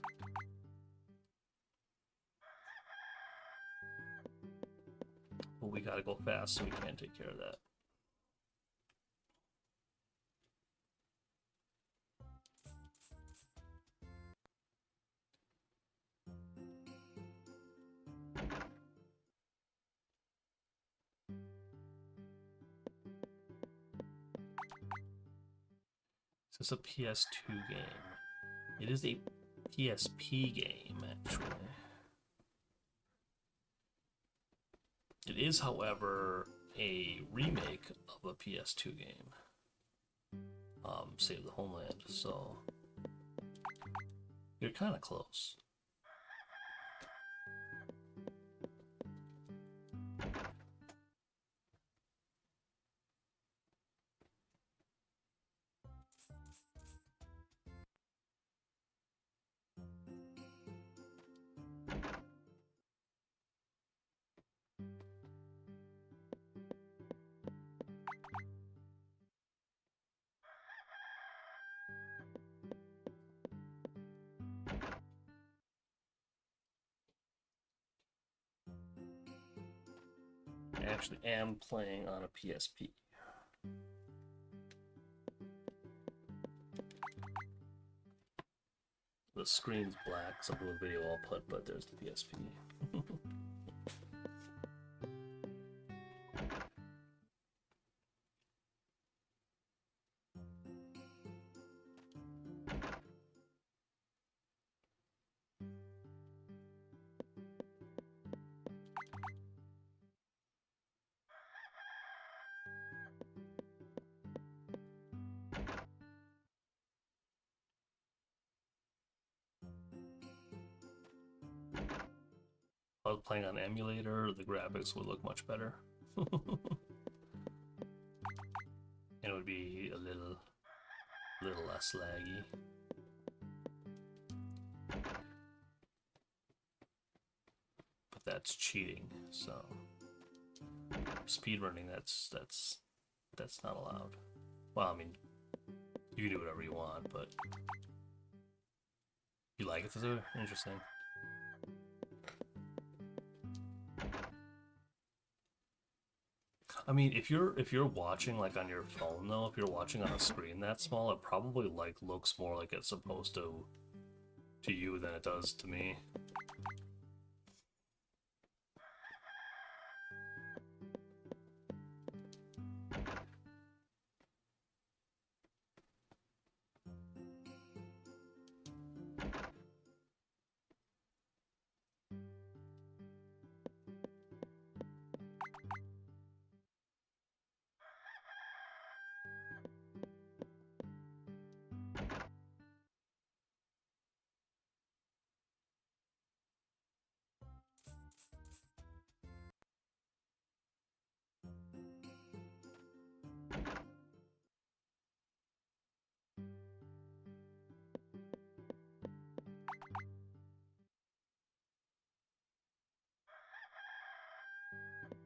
Well, we gotta go fast, so we can't take care of that. Is this a PS2 game? It is a PSP game, actually. It is, however, a remake of a PS2 game. Save the Homeland, so you're kind of close. I actually am playing on a PSP. The screen's black, some of the video I'll put, but there's the PSP. If I was playing on emulator, the graphics would look much better. And it would be a little less laggy. But that's cheating, so speedrunning, that's not allowed. Well, I mean, you can do whatever you want, but You like it too? Interesting. I mean, if you're watching like on your phone though, if you're watching on a screen that small, it probably like looks more like it's supposed to you than it does to me.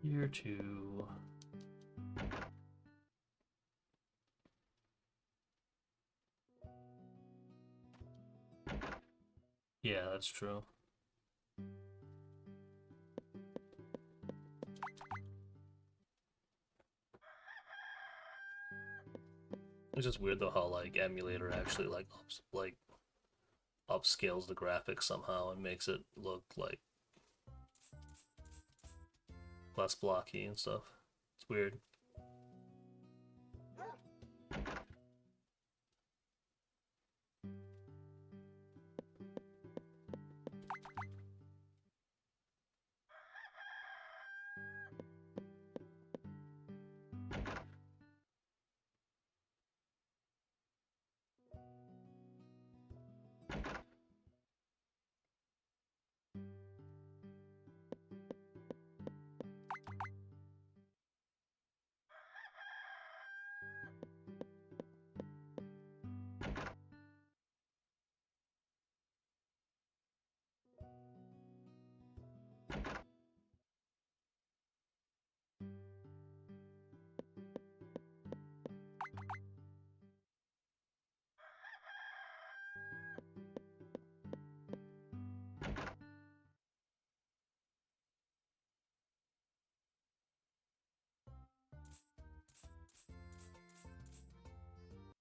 Year two. Yeah, that's true. It's just weird though how like emulator actually like upscales the graphics somehow and makes it look like less blocky and stuff. It's weird.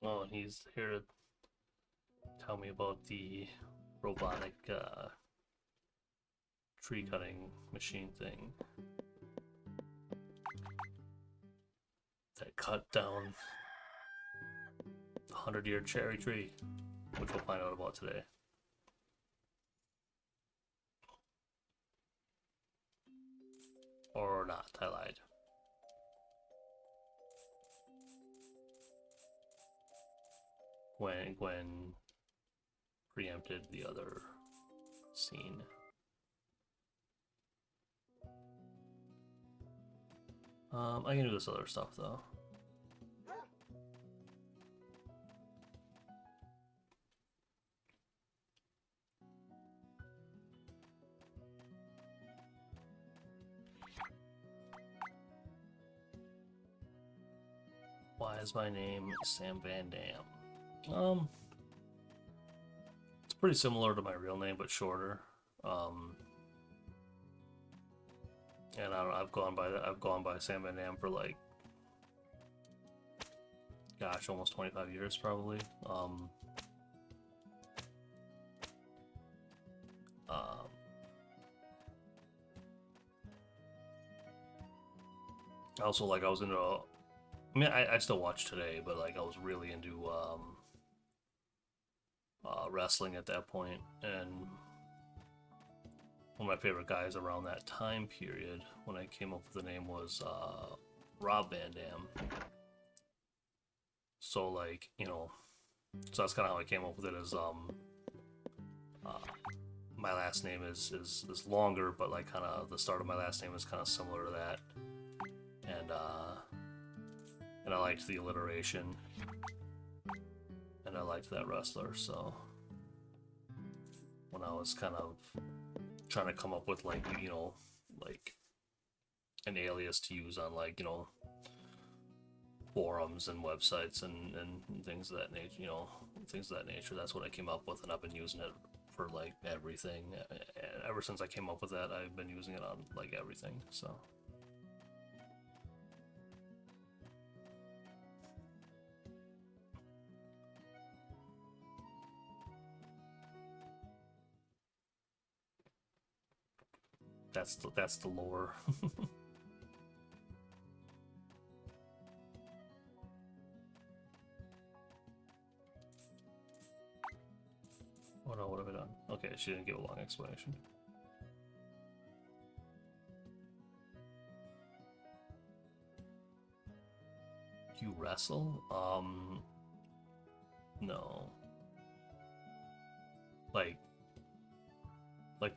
Oh, and he's here to tell me about the robotic tree cutting machine thing that cut down the 100-year cherry tree, which we'll find out about today. Or not, I lied. Gwen preempted the other scene. I can do this other stuff though. Why is my name Sam Van Dam? It's pretty similar to my real name, but shorter. And I don't know, I've gone by Sam Van Dam for like, gosh, almost 25 years probably. Also, like, I was into, I mean, I still watch today, but like, I was really into wrestling at that point, and one of my favorite guys around that time period when I came up with the name was Rob Van Dam. So like, you know, so that's kind of how I came up with it. Is my last name is longer, but like kind of the start of my last name is kind of similar to that, and I liked the alliteration, and I liked that wrestler. So when I was kind of trying to come up with like, you know, like an alias to use on like, you know, forums and websites and things of that nature, you know, things of that nature, that's what I came up with, and I've been using it for like everything. Ever since I came up with that, I've been using it on like everything. So that's the lore. Oh no, what have I done? Okay, she didn't give a long explanation. You wrestle? No. Like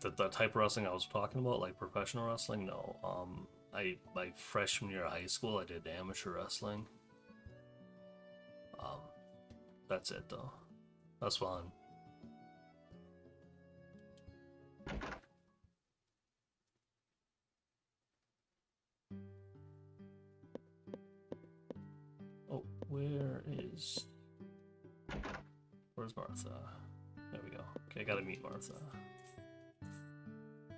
the type of wrestling I was talking about, like professional wrestling? No. My freshman year of high school, I did amateur wrestling. That's it though. That's fun. Oh, where's Martha? There we go. Okay, I gotta meet Martha.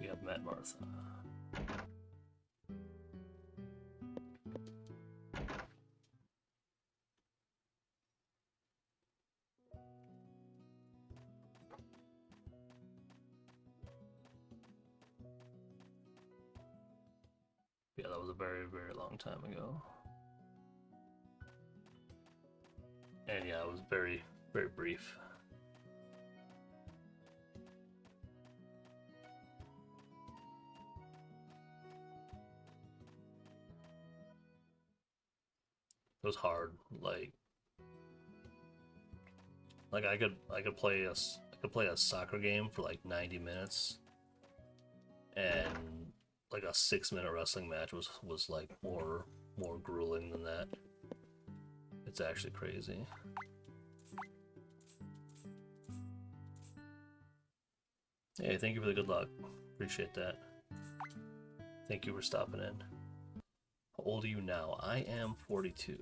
We have met Martha. Yeah, that was a very, very long time ago. And yeah, it was very, very brief. It was hard. Like I could play a soccer game for like 90 minutes, and like a 6-minute wrestling match was like more grueling than that. It's actually crazy. Hey, thank you for the good luck. Appreciate that. Thank you for stopping in. How old are you now? I am 42.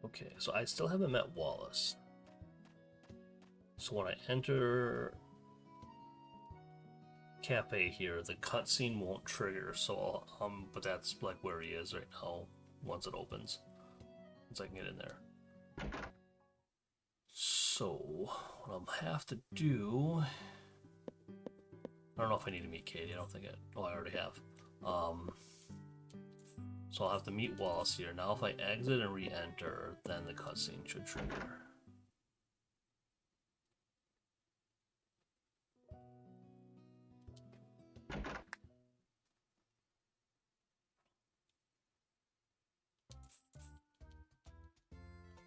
Okay, so I still haven't met Wallace. So when I enter Cafe here, the cutscene won't trigger. So but that's like where he is right now. Once it opens, once I can get in there. So what I'll have to do, I don't know if I need to meet Katie. I don't think I already have. So I'll have to meet Wallace here. Now if I exit and re-enter, then the cutscene should trigger.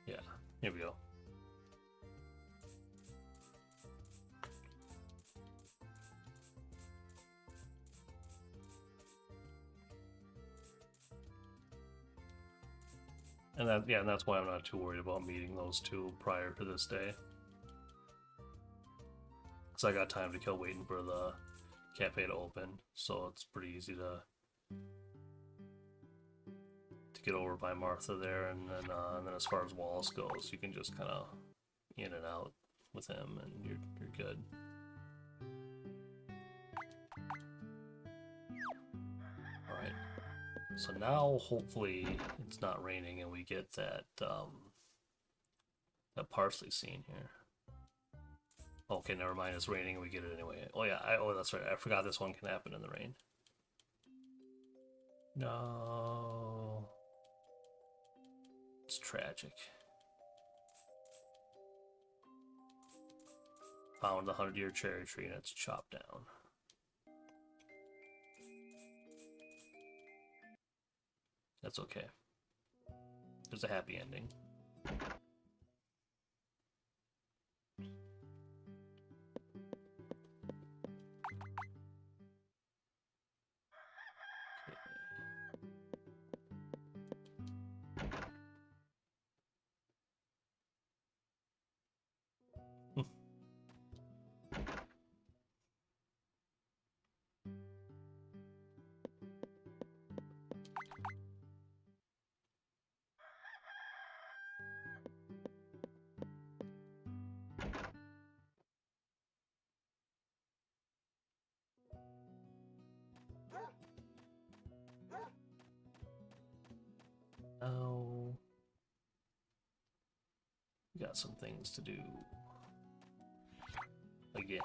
Yeah, here we go. And that's why I'm not too worried about meeting those two prior to this day. Because I got time to kill waiting for the cafe to open, so it's pretty easy to get over by Martha there, and then as far as Wallace goes, you can just kind of in and out with him, and you're good. All right. So now, hopefully, it's not raining, and we get that that parsley scene here. Okay, never mind. It's raining, and we get it anyway. Oh yeah. Oh, that's right. I forgot this one can happen in the rain. No. It's tragic. Found the 100-year cherry tree, and it's chopped down. That's okay. There's a happy ending. We got some things to do again.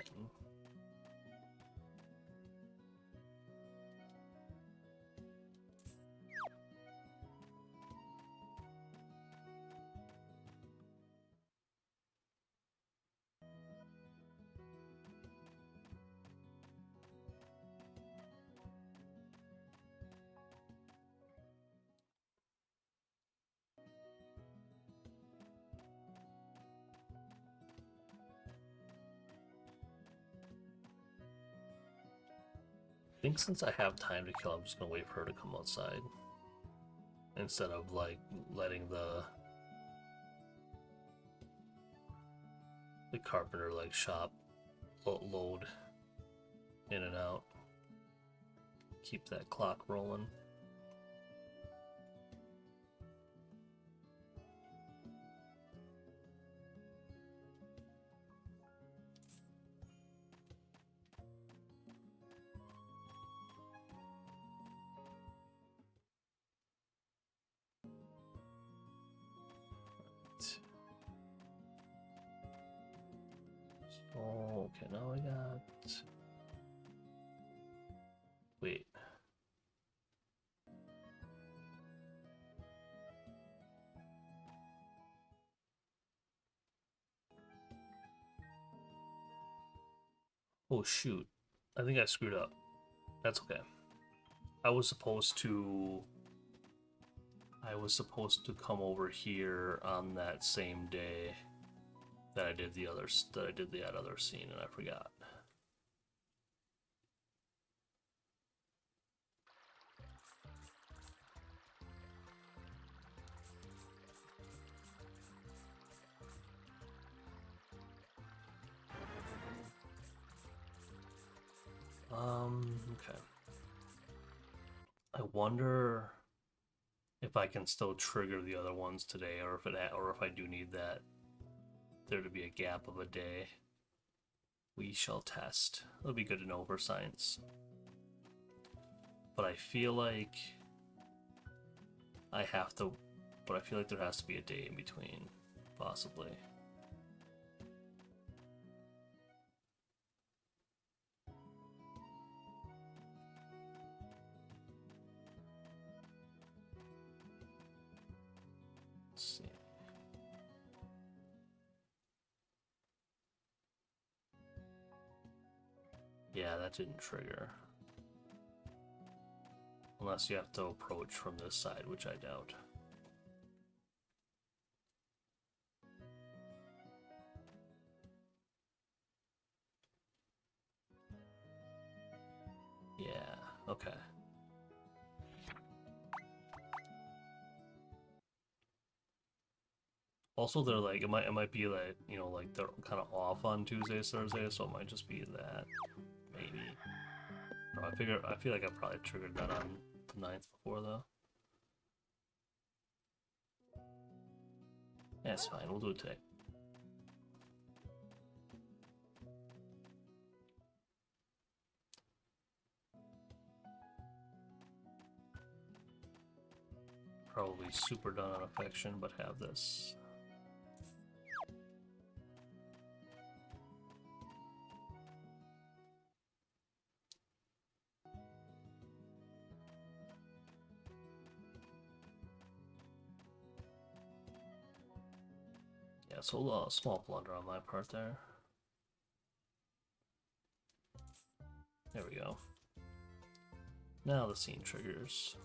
I think since I have time to kill, I'm just gonna wait for her to come outside instead of like letting the carpenter like shop load in and out. Keep that clock rolling. Okay, now I got... Wait. Oh shoot. I think I screwed up. That's okay. I was supposed to come over here on that same day that I did the other scene, and I forgot. Okay. I wonder if I can still trigger the other ones today, or if I do need there to be a gap of a day. We shall test. It'll be good to know for science. But I feel like there has to be a day in between, possibly. Let's see. Yeah, that didn't trigger. Unless you have to approach from this side, which I doubt. Yeah, okay. Also, they're like, it might be like, you know, like they're kind of off on Tuesdays, Thursdays, so it might just be that. Maybe. No, I feel like I probably triggered that on the 9th before, though. Yeah, it's fine. We'll do it today. Probably super done on affection, but have this. Yeah, so a small blunder on my part there. There we go. Now the scene triggers.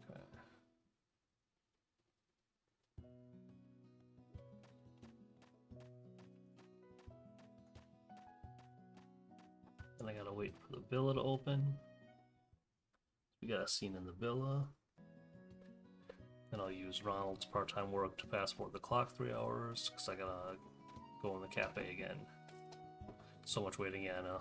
Okay. Then I gotta wait for the villa to open. We got a scene in the villa. And I'll use Ronald's part-time work to fast forward the clock 3 hours, because I gotta go in the cafe again. So much waiting, Anna.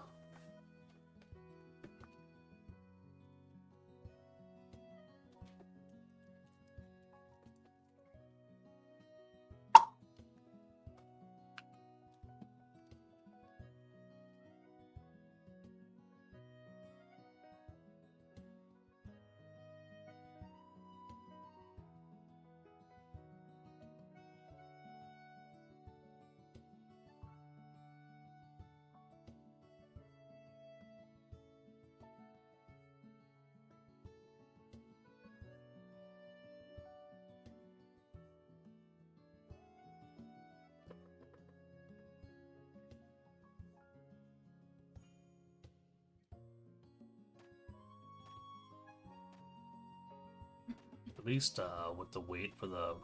At least with the wait for the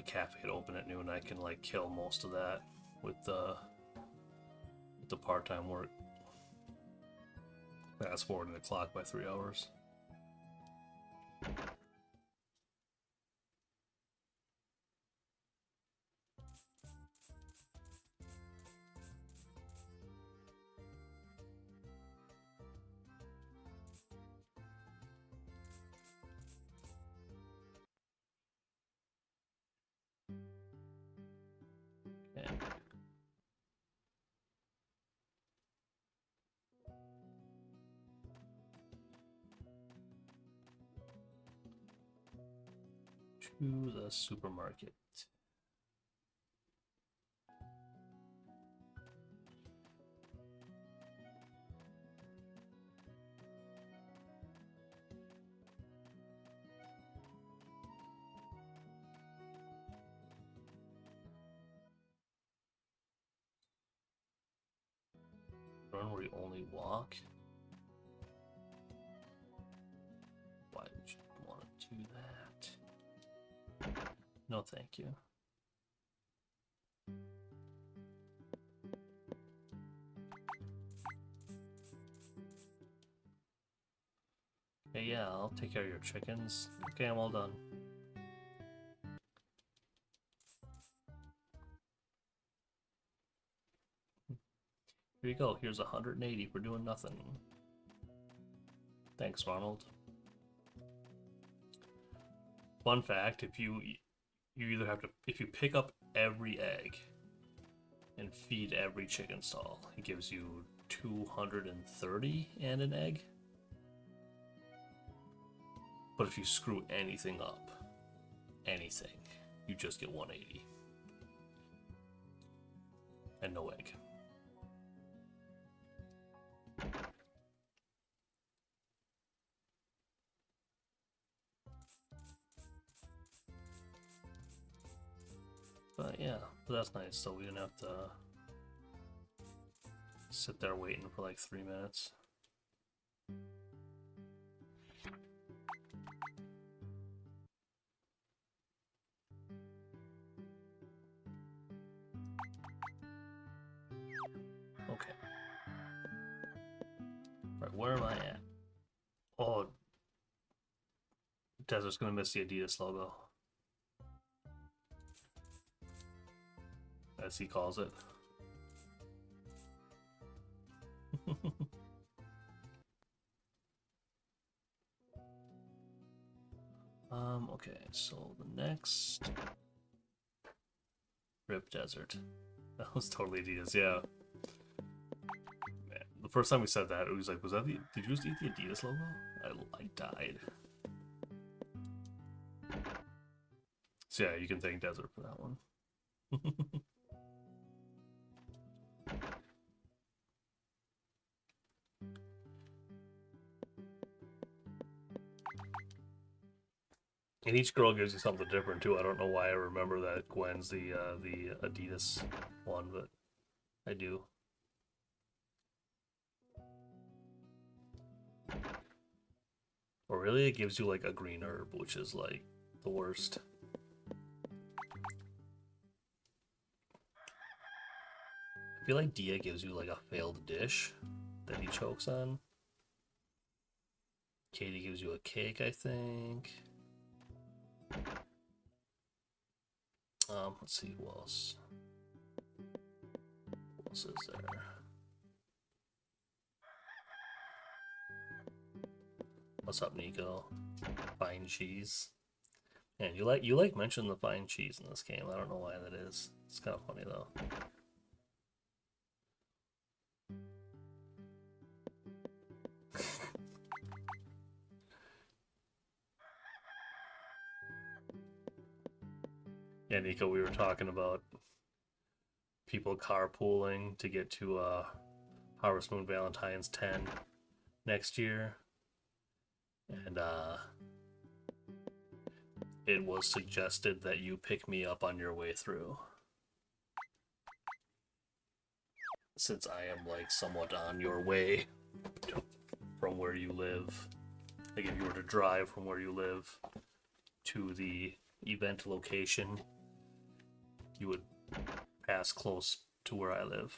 cafe to open at noon, I can like kill most of that with the part-time work. Fast forwarding the clock by 3 hours. Okay. To the supermarket. Run where you only walk? Why would you want to do that? No, thank you. Okay, yeah, I'll take care of your chickens. Okay, I'm all done. Here you go. Here's 180 for doing nothing. Thanks, Ronald. Fun fact, if you either have to, if you pick up every egg and feed every chicken stall, it gives you 230 and an egg. But if you screw anything up, anything, you just get 180. And no egg. But yeah, that's nice. So we didn't have to sit there waiting for like 3 minutes. Okay. Right, where am I at? Oh, Desert's gonna miss the Adidas logo. As he calls it. Okay, so the next Rip Desert. That was totally Adidas, yeah. Man, the first time we said that, it was like, was that the, did you just eat the Adidas logo? I died. So yeah, you can thank Desert for that one. And each girl gives you something different too. I don't know why I remember that Gwen's the Adidas one, but I do. Or really, it gives you like a green herb, which is like the worst. I feel like Dia gives you like a failed dish that he chokes on. Katie gives you a cake, I think. Let's see who else. Who else is there? What's up, Nico? Fine cheese. Man, you like mentioning the fine cheese in this game. I don't know why that is. It's kind of funny though. Yeah, Nico, we were talking about people carpooling to get to Harvest Moon Valentine's 10 next year. And it was suggested that you pick me up on your way through. Since I am like somewhat on your way from where you live. Like if you were to drive from where you live to the event location, you would pass close to where I live.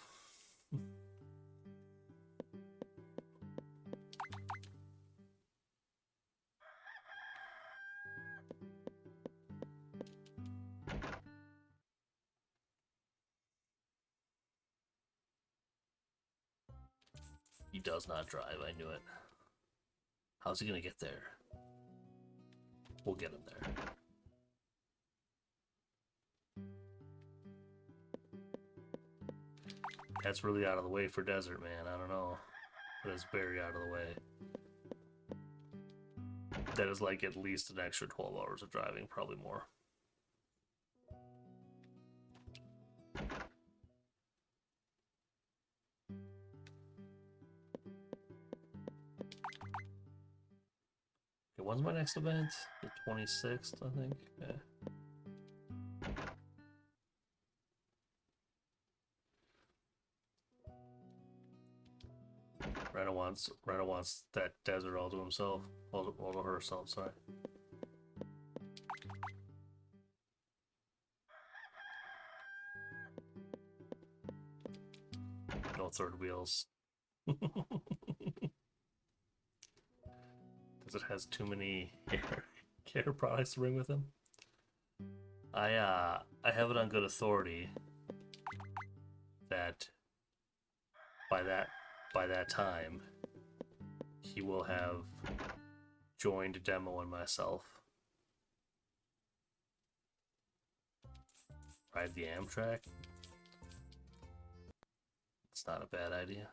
He does not drive, I knew it. How's he gonna get there? We'll get him there. That's really out of the way for desert, man. I don't know. But it's very out of the way. That is like at least an extra 12 hours of driving, probably more. Okay, when's my next event? The 26th, I think. Yeah. Rhino wants that desert all to himself, all to herself. Sorry. No third wheels. Because it has too many care products to bring with him. I have it on good authority that by that time he will have joined Demo and myself. Ride the Amtrak. It's not a bad idea.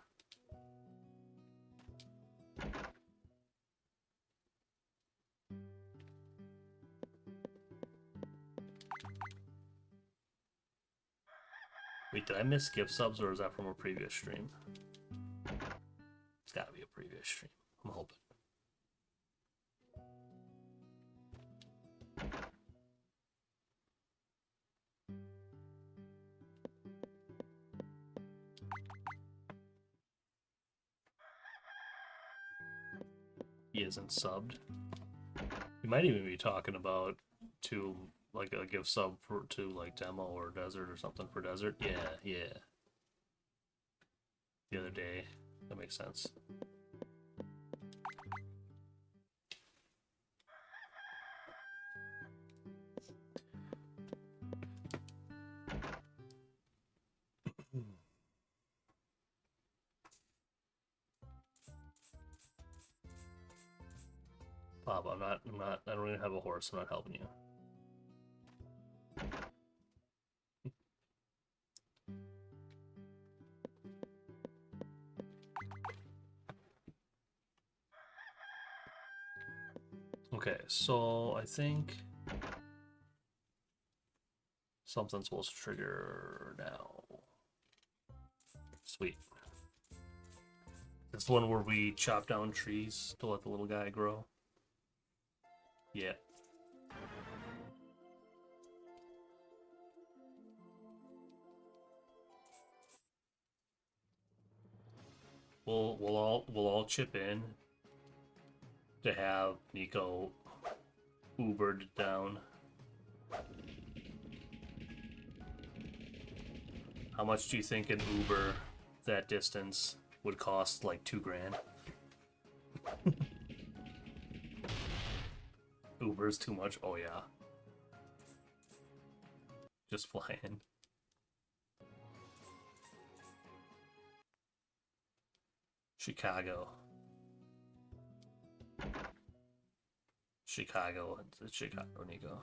Wait, did I miss gift subs or is that from a previous stream? It's gotta be a previous stream. I'm hoping. He isn't subbed. You might even be talking about to like a gift sub for to like Demo or Desert or something for Desert. Yeah. The other day. That makes sense. Bob, I don't even have a horse. I'm not helping you. Okay, so I think something's supposed to trigger now. Sweet. This one where we chop down trees to let the little guy grow. Yeah. We'll all chip in to have Nico Ubered down. How much do you think an Uber that distance would cost? Like $2,000. Uber's too much. Oh yeah. Just flying. Chicago. It's Chicago, Nico.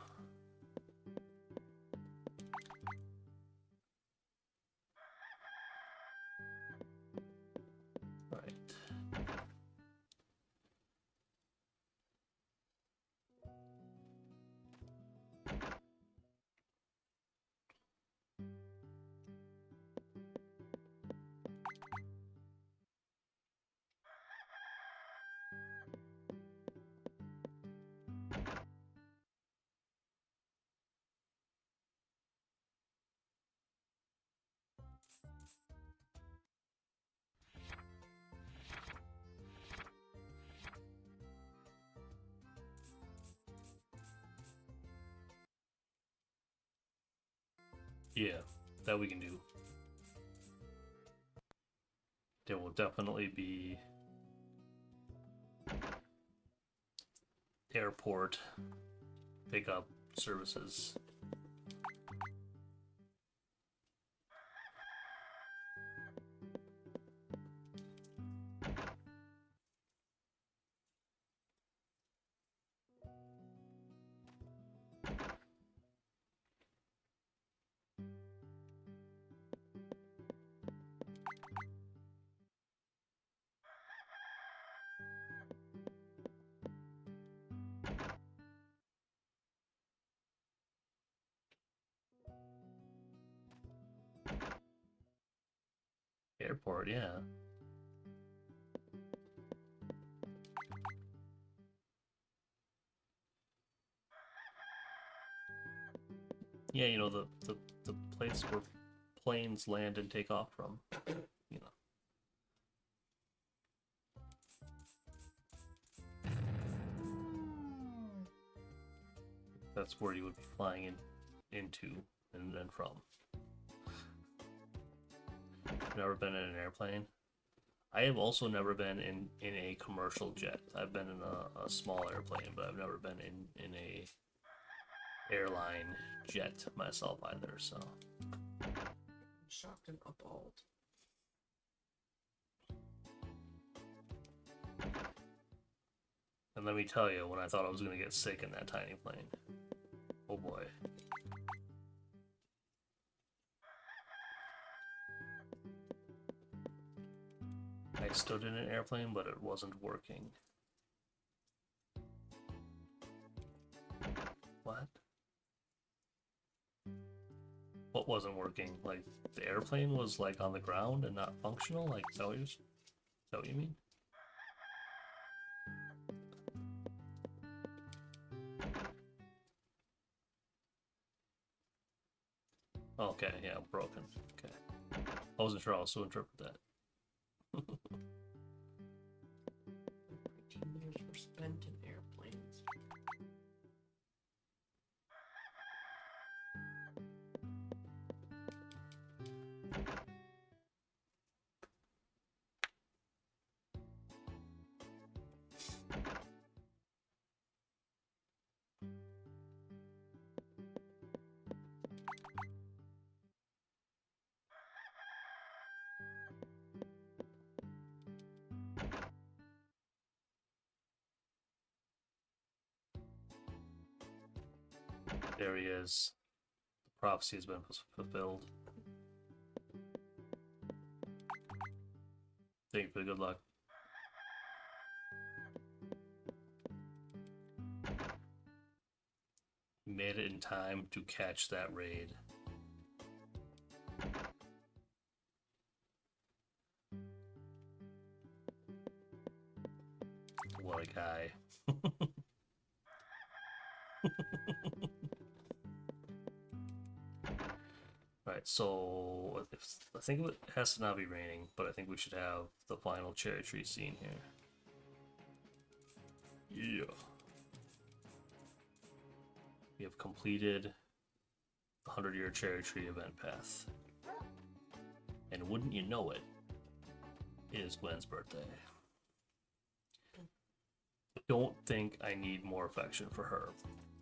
Yeah, that we can do. There will definitely be airport pickup services. Airport, yeah. Yeah, you know, the place where planes land and take off from, you know. That's where you would be flying into and from. Never been in an airplane. I have also never been in a commercial jet. I've been in a small airplane, but I've never been in a airline jet myself either, so. I'm shocked and appalled. And let me tell you, when I thought I was going to get sick in that tiny plane. Oh boy. I stood in an airplane, but it wasn't working. What? What wasn't working? Like, the airplane was, like, on the ground and not functional? Like, is that what you mean? Okay, yeah, broken. Okay. I wasn't sure how else to interpret that. 18 years were spent in airplanes. There he is. The prophecy has been fulfilled. Thank you for the good luck. You made it in time to catch that raid. What a guy. Alright, so I think it has to not be raining, but I think we should have the final cherry tree scene here. Yeah. We have completed the 100-year cherry tree event path. And wouldn't you know it, it is Gwen's birthday. I don't think I need more affection for her,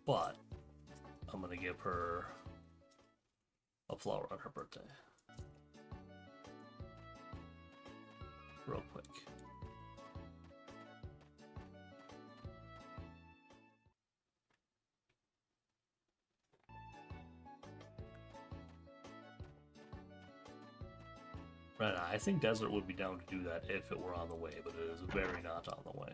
but I'm gonna give her a flower on her birthday. Real quick. Right, I think Desert would be down to do that if it were on the way, but it is very not on the way.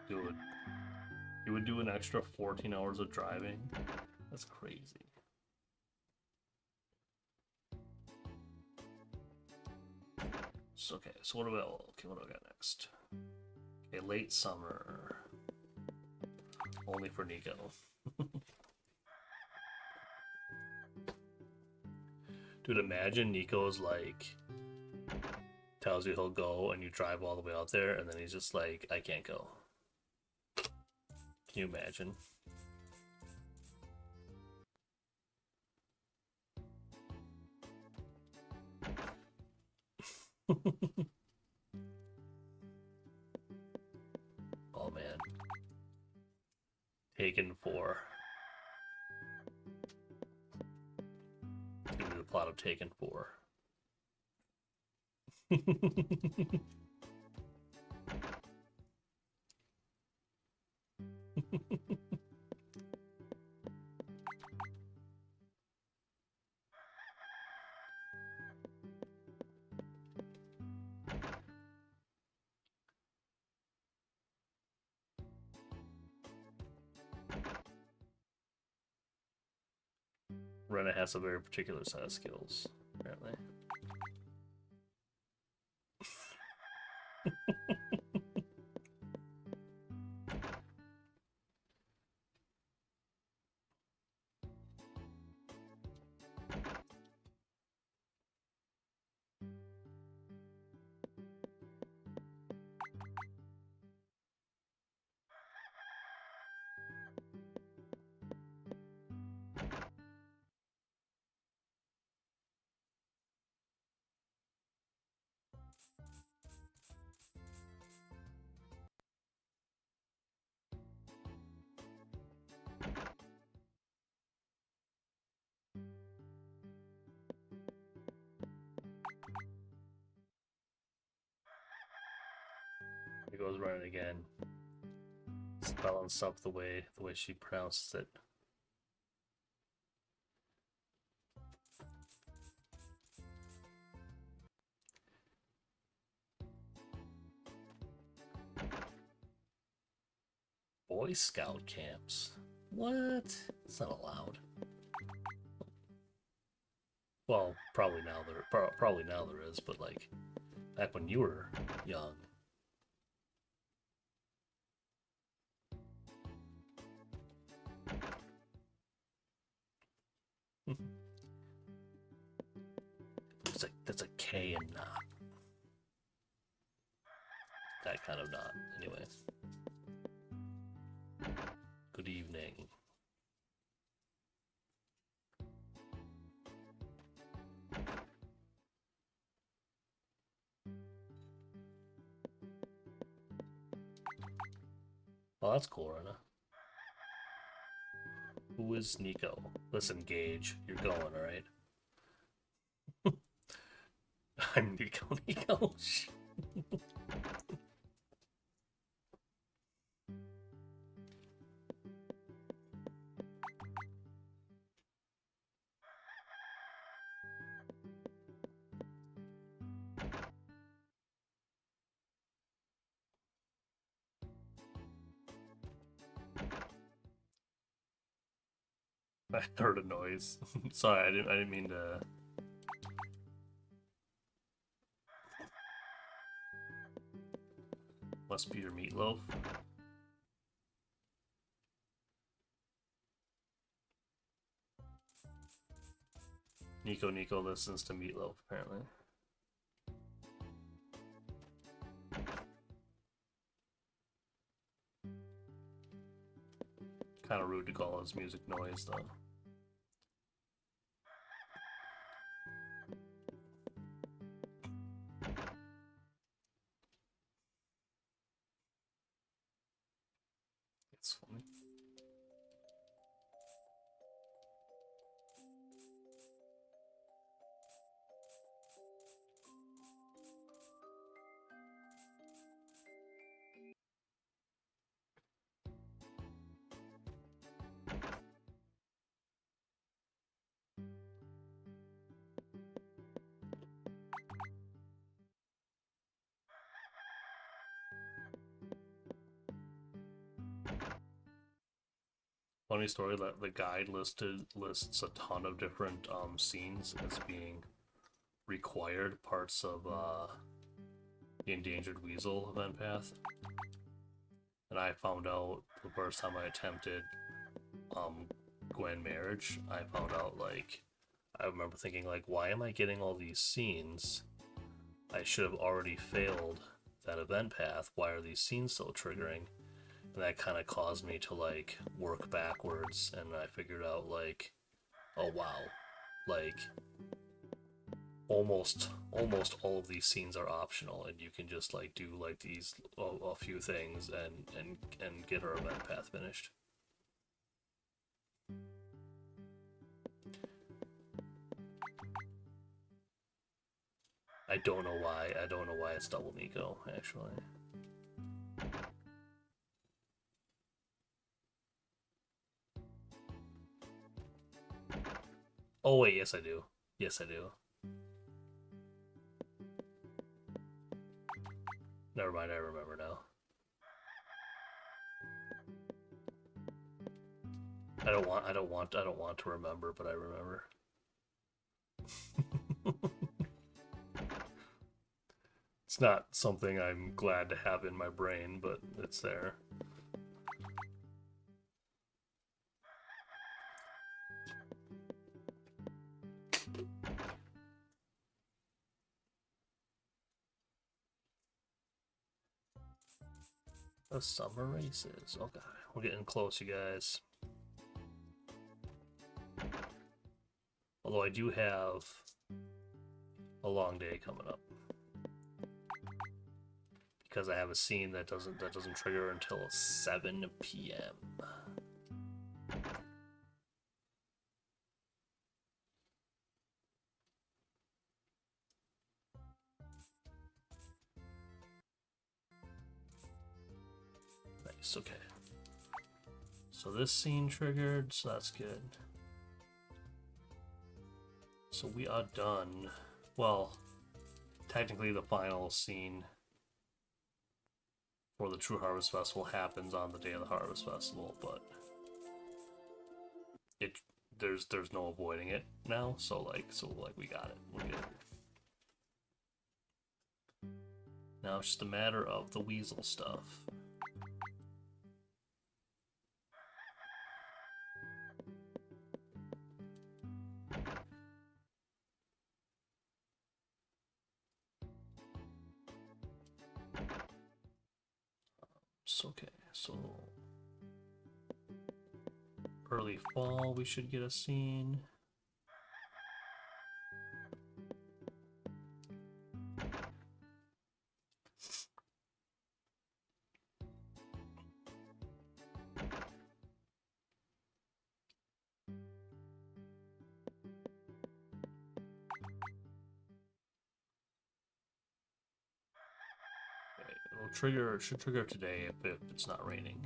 Dude, you would do an extra 14 hours of driving? That's crazy. next? Okay, so what do I got next? Okay, late summer. Only for Nico. Dude, imagine Nico's like tells you he'll go and you drive all the way out there and then he's just like, I can't go. Can you imagine? Oh man. Taken 4. Give me the plot of Taken 4. Rena has a very particular set of skills, apparently. It goes running again. Spelling stuff the way she pronounces it. Boy Scout camps. What? It's not allowed. Well, probably now there is, but like back when you were young. That's a K and knot. That kind of knot. Anyway. Good evening. Oh, that's cool, Rena. Who is Nico? Listen, Gage, you're going, alright? I'm Nico. I heard a noise. Sorry, I didn't mean to. Must be your meatloaf. Nico listens to Meatloaf, apparently. Kind of rude to call his music noise, though. It's funny. Funny story that the guide lists a ton of different scenes as being required parts of the endangered weasel event path. And I found out the first time I attempted Gwen marriage, I found out, like, I remember thinking, like, why am I getting all these scenes? I should have already failed that event path. Why are these scenes still triggering? And that kind of caused me to, like, work backwards, and I figured out, like, oh wow, like, almost all of these scenes are optional, and you can just, like, do, like, these a few things and get her event path finished. I don't know why it's double Nico, actually. Oh wait, yes I do. Yes I do. Never mind, I remember now. I don't want to remember, but I remember. It's not something I'm glad to have in my brain, but it's there. The summer races. Oh god, we're getting close, you guys. Although I do have a long day coming up, because I have a scene that doesn't trigger until 7 p.m. Nice, okay. So this scene triggered, so that's good. So we are done. Well, technically the final scene for the True Harvest Festival happens on the day of the Harvest Festival, but there's no avoiding it now, so we got it. We're good. Now it's just a matter of the weasel stuff. Okay, so early fall we should get a scene. It should trigger today if it's not raining.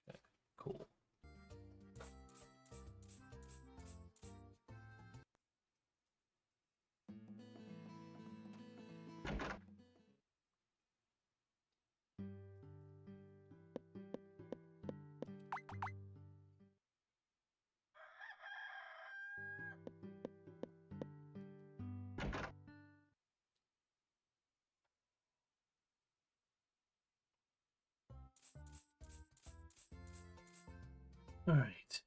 Okay, cool. All right.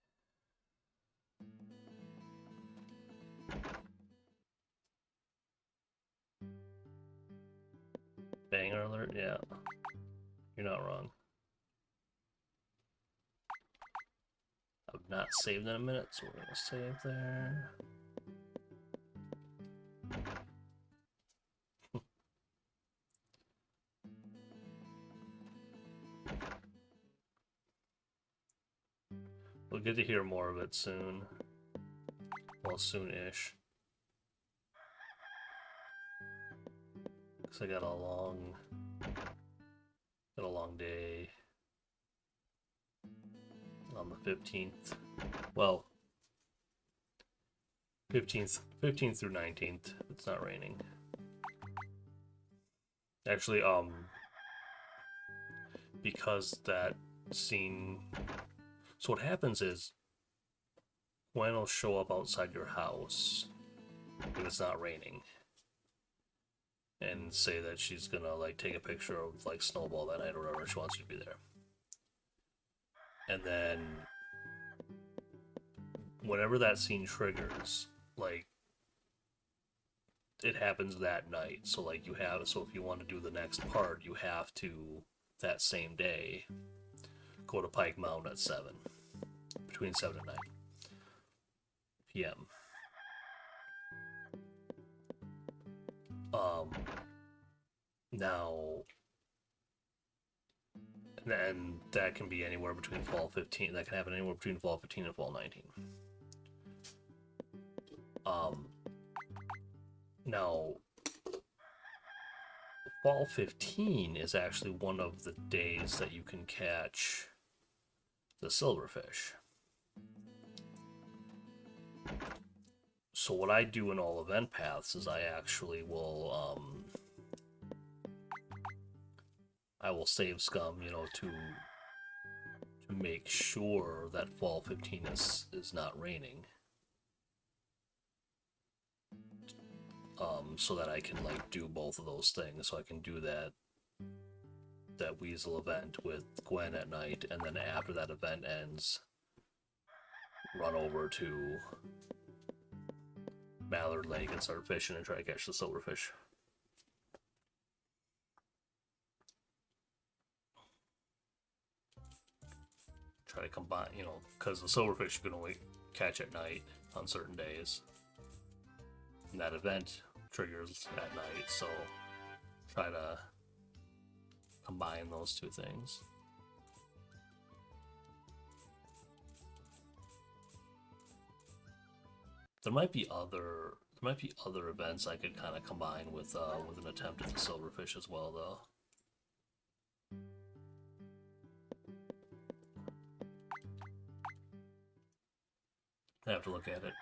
Banger alert, yeah. You're not wrong. I've not saved in a minute, so we're gonna save there. We'll get to hear more of it soon. Well, soon-ish. Cause I got a long day on the 15th. Well, 15th through 19th. It's not raining. Actually, because that scene. So what happens is Gwen will show up outside your house if it's not raining, and say that she's gonna like take a picture of like Snowball that night or whatever. She wants you to be there, and then whenever that scene triggers, like it happens that night. So like so if you want to do the next part, you have to that same day go to Pike Mountain at 7, between 7 and 9 p.m. Now, and that can be anywhere between fall 15. That can happen anywhere between fall 15 and fall 19. Now, fall 15 is actually one of the days that you can catch the silverfish. So what I do in all event paths is I actually will I will save scum, to make sure that fall 15 is not raining. So that I can like do both of those things. So I can do that weasel event with Gwen at night, and then after that event ends, run over to Mallard Lake and start fishing and try to catch the silverfish. Try to combine, because the silverfish you can only catch at night on certain days. And that event triggers at night, so try to combine those two things. There might be other events I could kind of combine with an attempt at the silverfish as well, though. I have to look at it.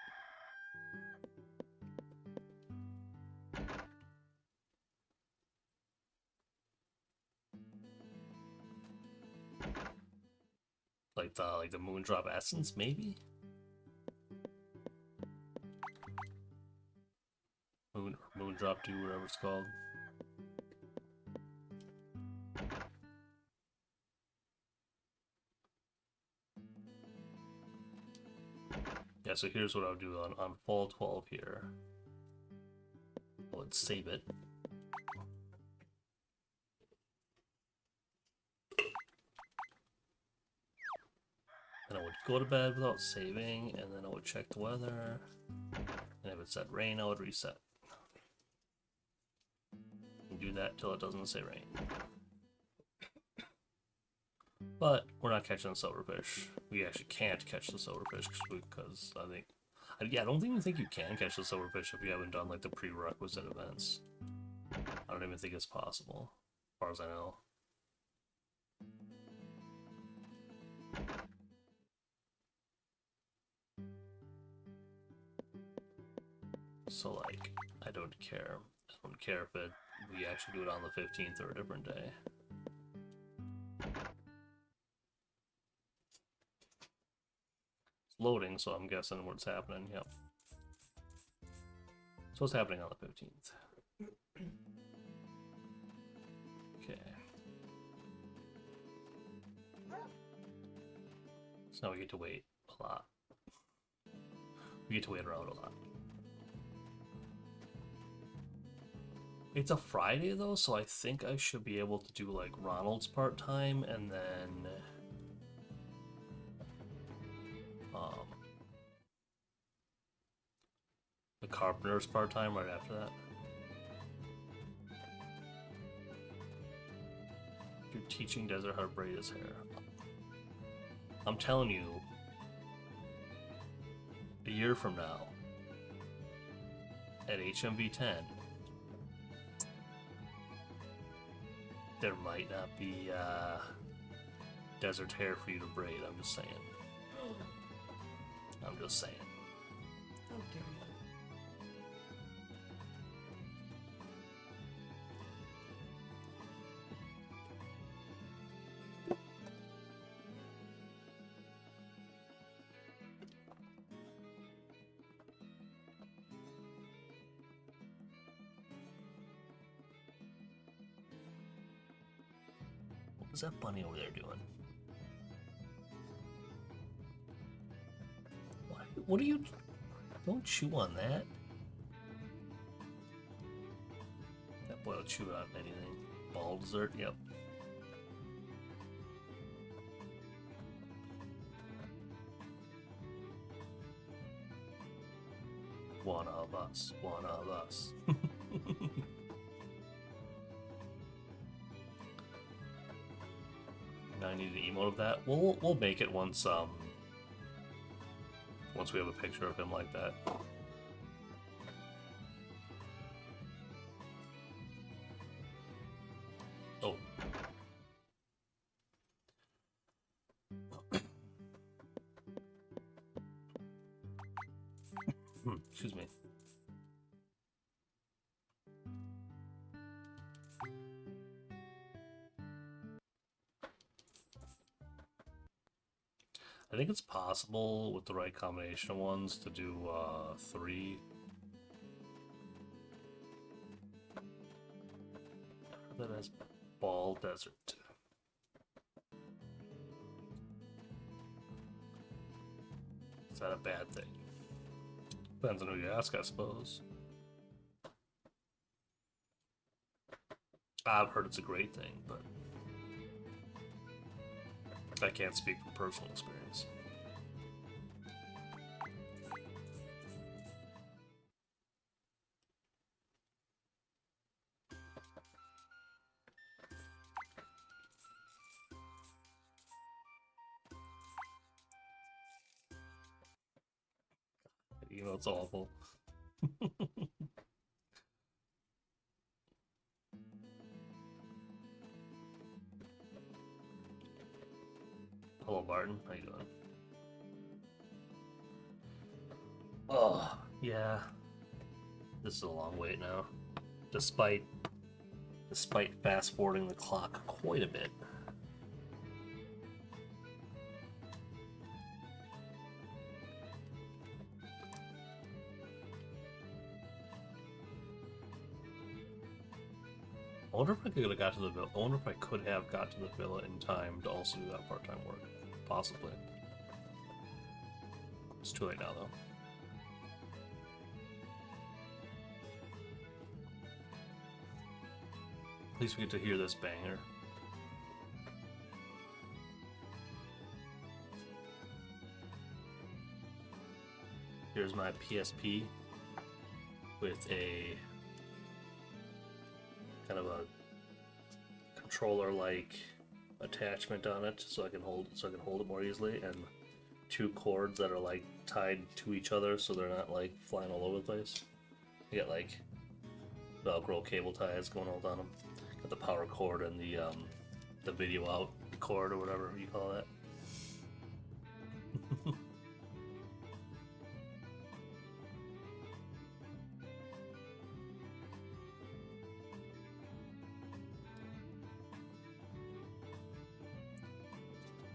Like the Moondrop Essence, maybe? Moondrop Dew, whatever it's called. Yeah, so here's what I would do on fall 12 here. I would save it. And I would go to bed without saving, and then I would check the weather. And if it said rain, I would reset. And do that till it doesn't say rain. But we're not catching the silverfish. We actually can't catch the silverfish because I don't even think you can catch the silverfish if you haven't done like the prerequisite events. I don't even think it's possible, as far as I know. So like, I don't care. I don't care if we actually do it on the 15th or a different day. It's loading, so I'm guessing what's happening. Yep. So what's happening on the 15th? Okay. So now we get to wait a lot. We get to wait around a lot. It's a Friday though, so I think I should be able to do like Ronald's part-time and then the Carpenter's part-time right after that. You're teaching Desert how to braid his hair. I'm telling you, a year from now, at HMV 10, there might not be desert hair for you to braid. I'm just saying. I'm just saying. How dare you? What's that bunny over there doing? What are you... Don't chew on that. That boy will chew on anything. Ball dessert? Yep. One of us. One of us. Now I need an emote of that. We'll make it once once we have a picture of him like that. Oh. Excuse me. I think it's possible with the right combination of ones to do 3. That has Ball Desert. Is that a bad thing? Depends on who you ask, I suppose. I've heard it's a great thing, but I can't speak from personal experience. You know, it's awful. Hello, Barton. How you doing? Oh, yeah. This is a long wait now. Despite fast forwarding the clock quite a bit. I wonder if I could have got to the villa. I wonder if I could have got to the villa in time to also do that part-time work. Possibly. It's too late now, though. At least we get to hear this banger. Here's my PSP with a kind of a controller-like attachment on it, so I can hold it more easily, and 2 cords that are like tied to each other, so they're not like flying all over the place. You got like Velcro cable ties going all down them. Got the power cord and the video out cord or whatever you call that.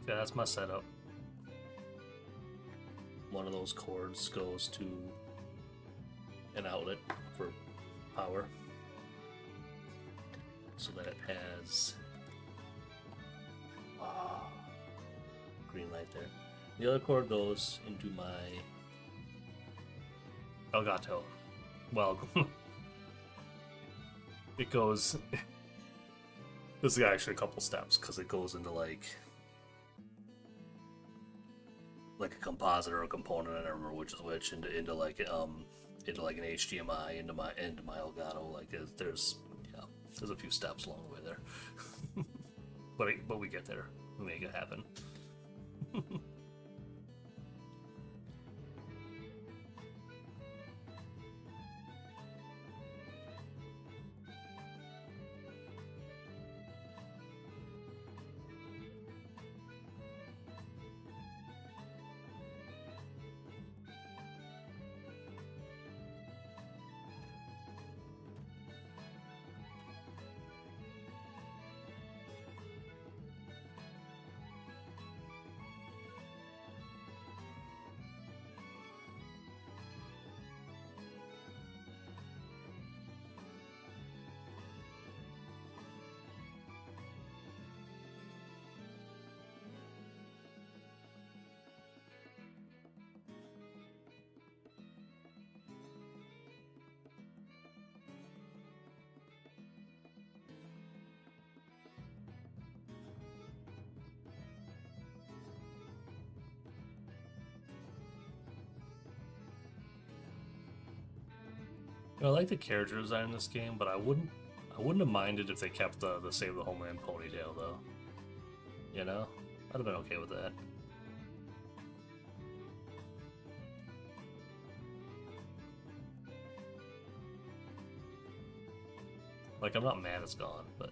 Yeah, that's my setup. One of those cords goes to an outlet for power, so that it has green light there. The other cord goes into my Elgato. Well, it goes. This is actually a couple steps because it goes into like a composite or a component. I don't remember which is which. Into like an HDMI into my Elgato. Like there's a few steps along the way there. but we get there. We make it happen. I like the character design in this game, but I wouldn't have minded if they kept the Save the Homeland ponytail though. You know, I'd have been okay with that. Like, I'm not mad it's gone, but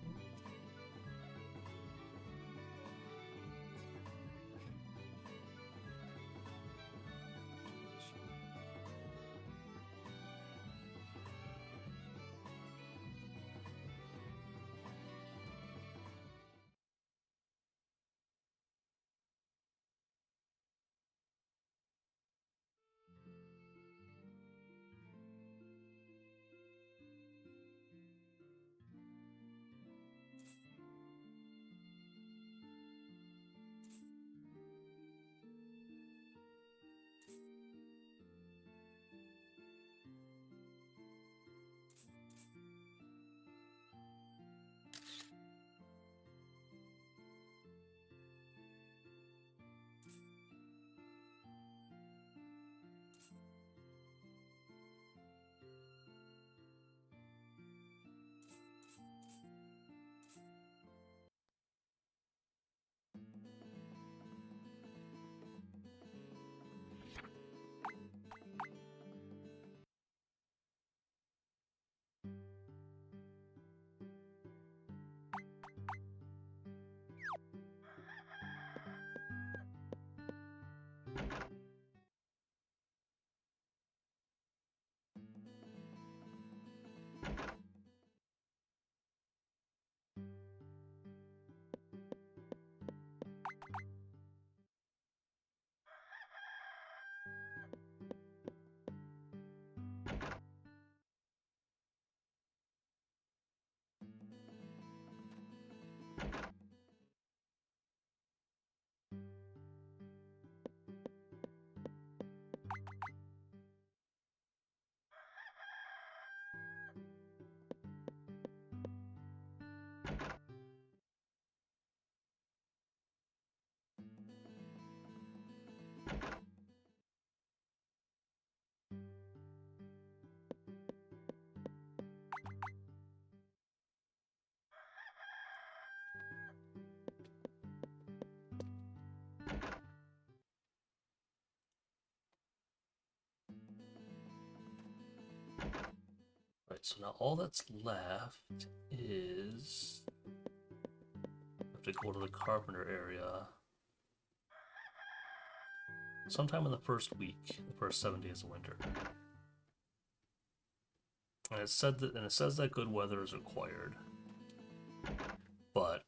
right. So now all that's left is I have to go to the carpenter area sometime in the first week, the first 7 days of winter. And it says that good weather is required, but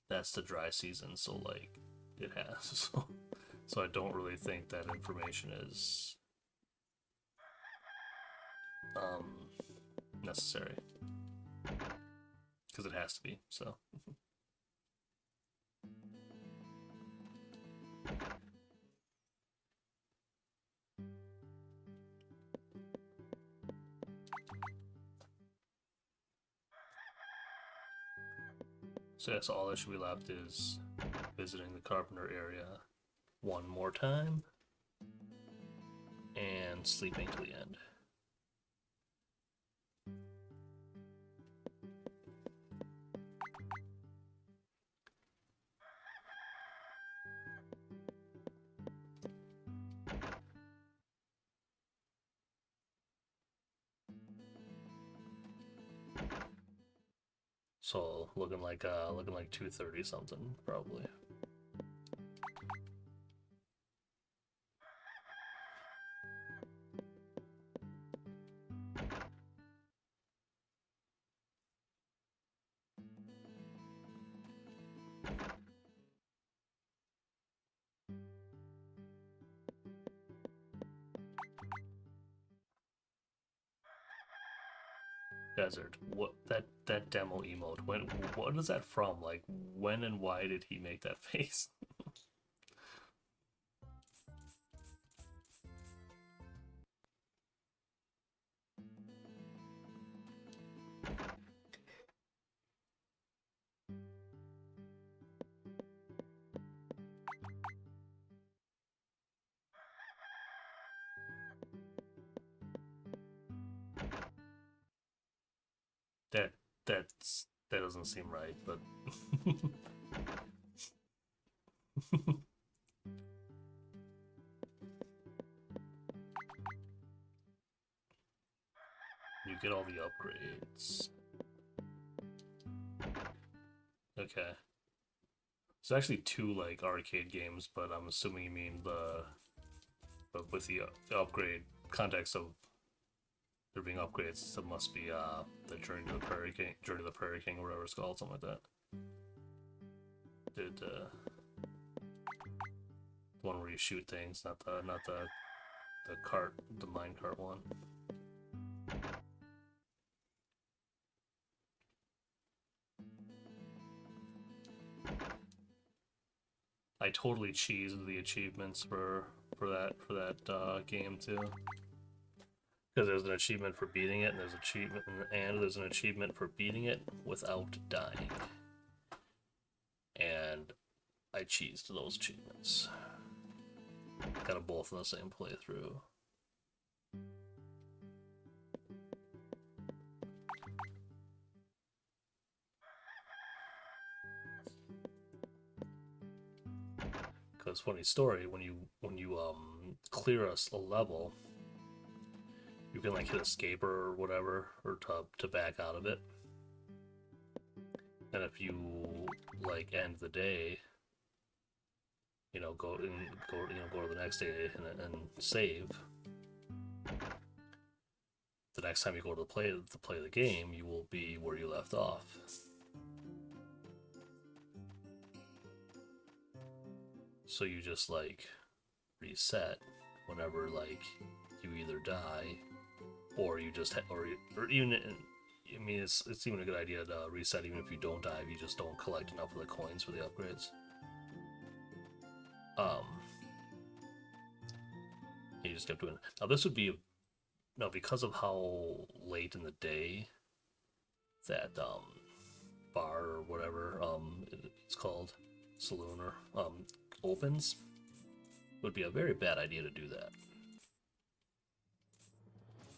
that's the dry season, so like it has. So I don't really think that information is necessary because it has to be. So. So yes, all that should be left is visiting the carpenter area one more time and sleeping to the end. So looking like 2:30 something probably. Desert. What that demo emote? What is that from? Like when and why did he make that face? That doesn't seem right, but you get all the upgrades. Okay. It's actually two like arcade games, but I'm assuming you mean but with the upgrade context of there being upgrades, it must be the Journey to the Prairie King, or whatever it's called, something like that. Did the one where you shoot things, not the minecart one. I totally cheesed the achievements for that game too, because there's an achievement for beating it, and there's an achievement for beating it without dying, and I cheesed those achievements. Got them both in the same playthrough. Because funny story, when you clear a level, you can like hit escape or whatever, or to back out of it. And if you like end the day, go to the next day and save. The next time you go to play the game, you will be where you left off. So you just like reset whenever like you either die or you just or even I mean it's even a good idea to reset even if you don't die if you just don't collect enough of the coins for the upgrades. You just kept doing it. Now this would be because of how late in the day that bar or whatever it's called, saloon or opens, it would be a very bad idea to do that.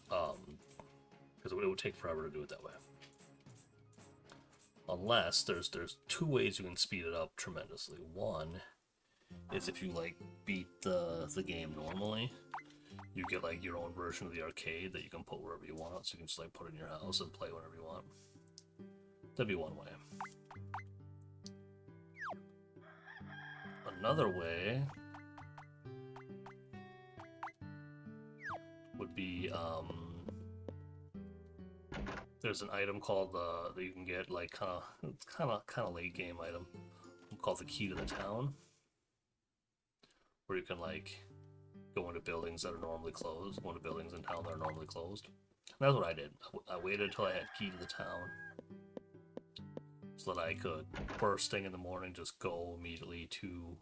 Because it would take forever to do it that way. Unless there's two ways you can speed it up tremendously. One is if you like beat the game normally, you get like your own version of the arcade that you can put wherever you want, so you can just like put it in your house and play whenever you want. That'd be one way. Another way would be there's an item called that you can get like kind of late game item called the Key to the Town, where you can like go into buildings that are normally closed, go into buildings in town that are normally closed. And that's what I did. I waited until I had Key to the Town so that I could first thing in the morning just go immediately to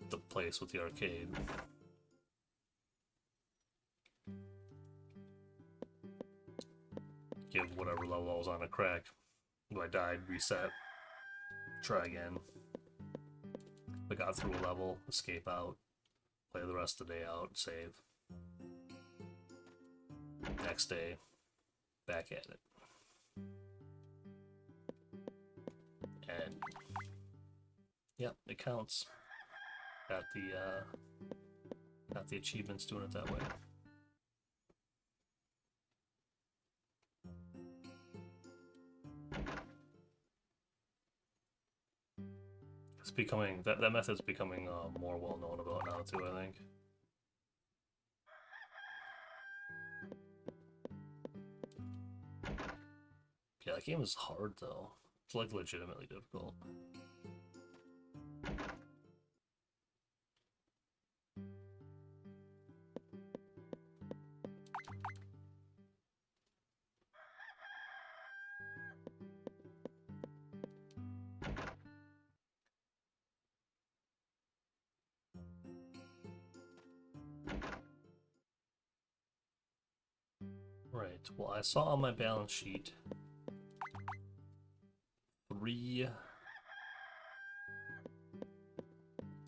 the place with the arcade. Give whatever level I was on a crack. If I died, reset, try again. If I got through a level, escape out, play the rest of the day out, save. Next day, back at it. And yeah, it counts. Got the achievements doing it that way. It's becoming that method's becoming more well known about now too, I think. Yeah, that game is hard though. It's like legitimately difficult. Right, well I saw on my balance sheet 3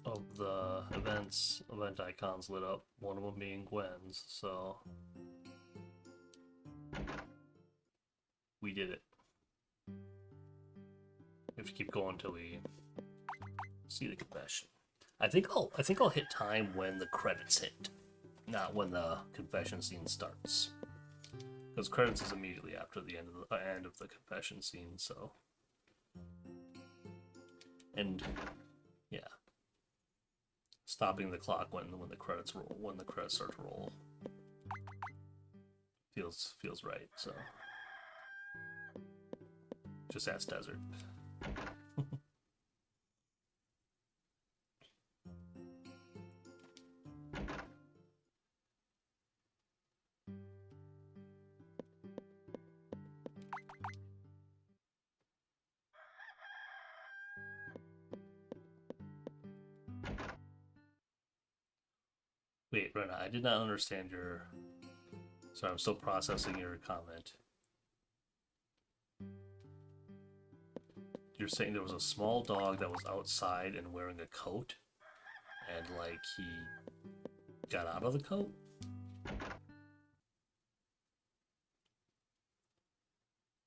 of the event icons lit up, one of them being Gwen's, so we did it. We have to keep going until we see the confession. I think I'll hit time when the credits hit, not when the confession scene starts. Because credits is immediately after the end of the confession scene, so. And yeah, stopping the clock when the credits start to roll feels right. So just ask Desert. Wait, Rena, I did not understand your. Sorry, I'm still processing your comment. You're saying there was a small dog that was outside and wearing a coat, and like he got out of the coat?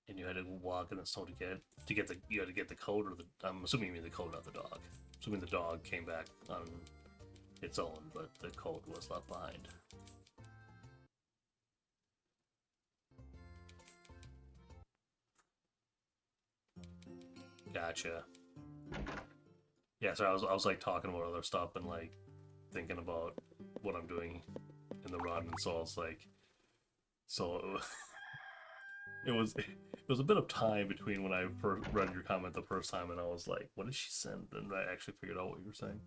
And you had to walk in the snow to get the coat, or I'm assuming you mean the coat, not the dog. Assuming the dog came back on its own, but the coat was left behind. Gotcha. Yeah, so I was like talking about other stuff and like thinking about what I'm doing in the run, and so I was like, it was a bit of time between when I first read your comment the first time, and I was like, what did she send? And I actually figured out what you were saying.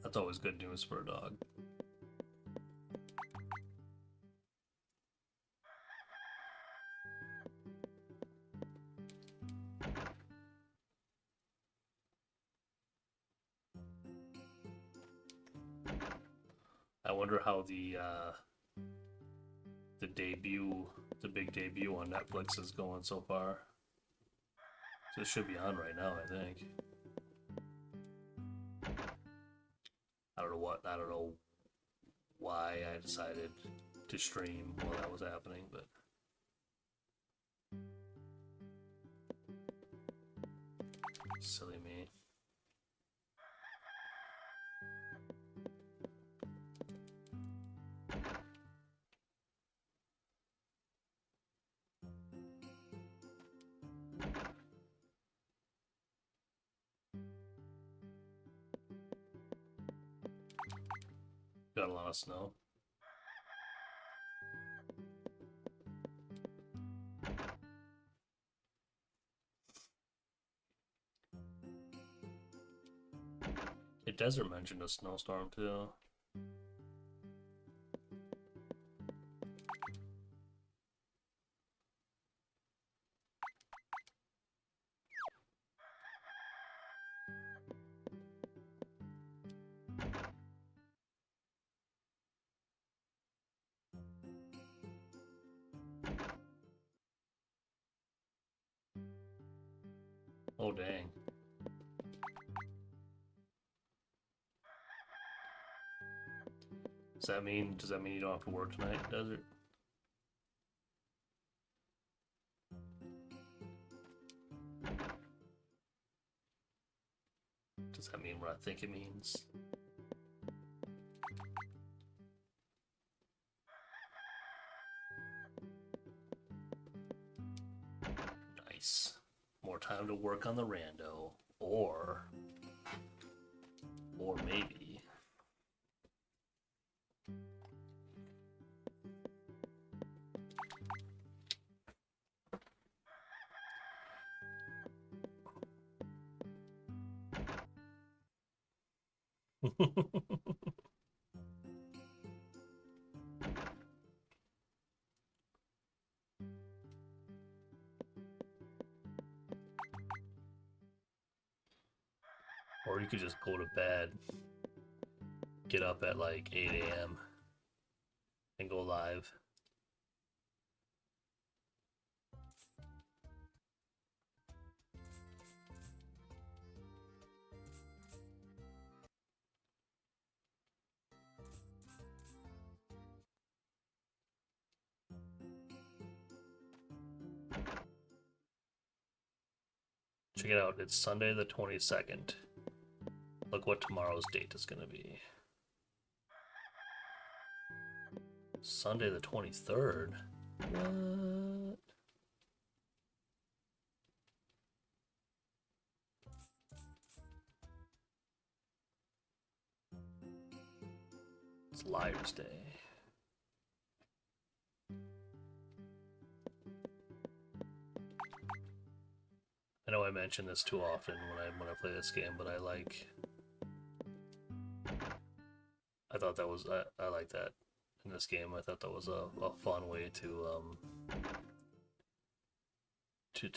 That's always good news for a dog. I wonder how the big debut on Netflix is going so far. So it should be on right now, I think. I don't know why I decided to stream while that was happening, but silly me. Got a lot of snow. Desert mentioned a snowstorm too. Oh dang. Does that mean you don't have to work tonight, Desert? Does that mean what I think it means? Nice. More time to work on the rando. Or maybe. Or you could just go to bed, get up at like 8 a.m. and go live. Check it out. It's Sunday the 22nd. Look what tomorrow's date is going to be. Sunday the 23rd? What? It's Liar's Day. I know I mention this too often when I play this game, but I thought that was I like that in this game. I thought that was a fun way to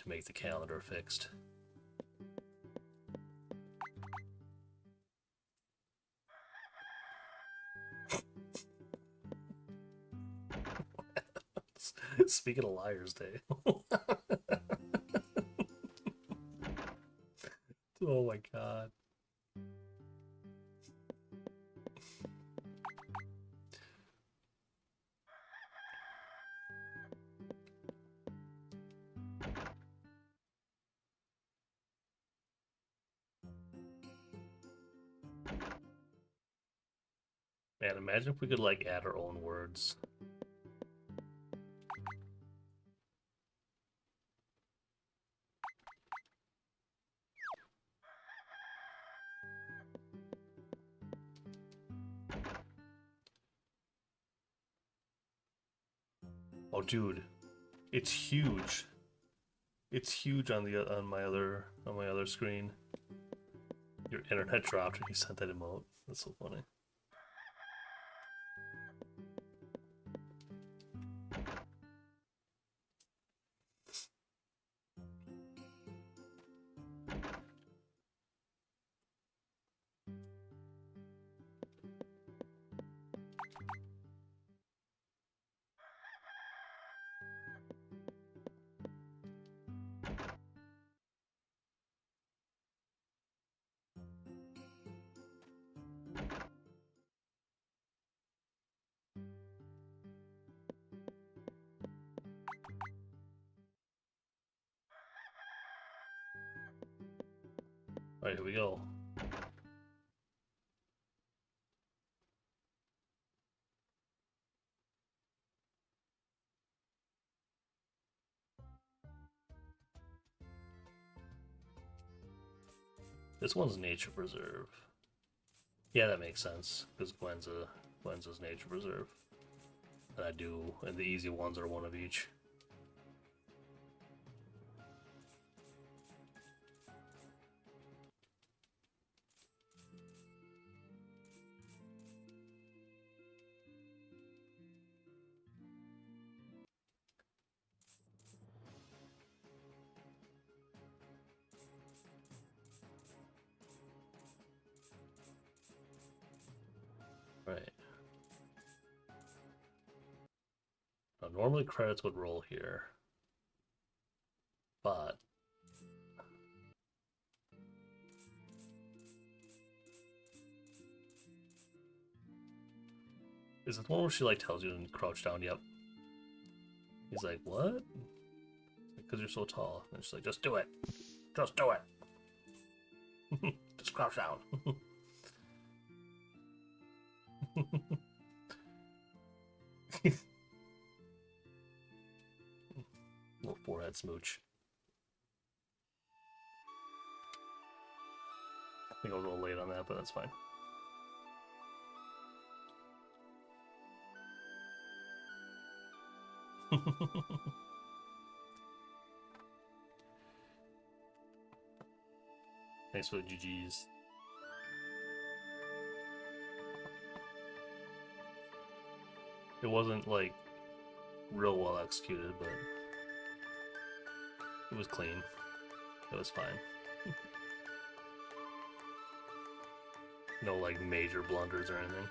make the calendar fixed. Speaking of Liar's Day. Oh my god. Man, imagine if we could like add our own words. Oh, dude, it's huge. It's huge on my other screen. Your internet dropped when you sent that emote. That's so funny. Alright, here we go. This one's nature preserve. Yeah, that makes sense because Gwen's a nature preserve, and the easy ones are one of each. Right. Now, normally credits would roll here, but is it the one where she like tells you to crouch down? Yep. He's like, what? Because you're so tall. And she's like, just do it. Just do it. Just crouch down. Little forehead smooch. I think I was a little late on that, but that's fine. Thanks for the GGs. It wasn't like real well executed, but it was clean. It was fine. No like major blunders or anything.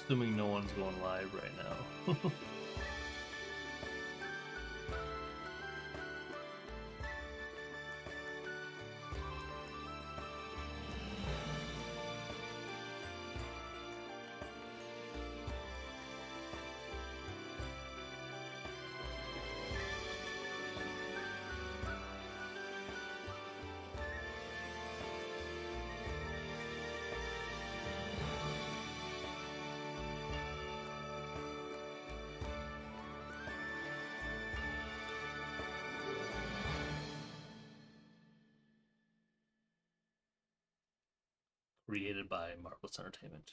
Assuming no one's going live right now. Created by Marvelous Entertainment.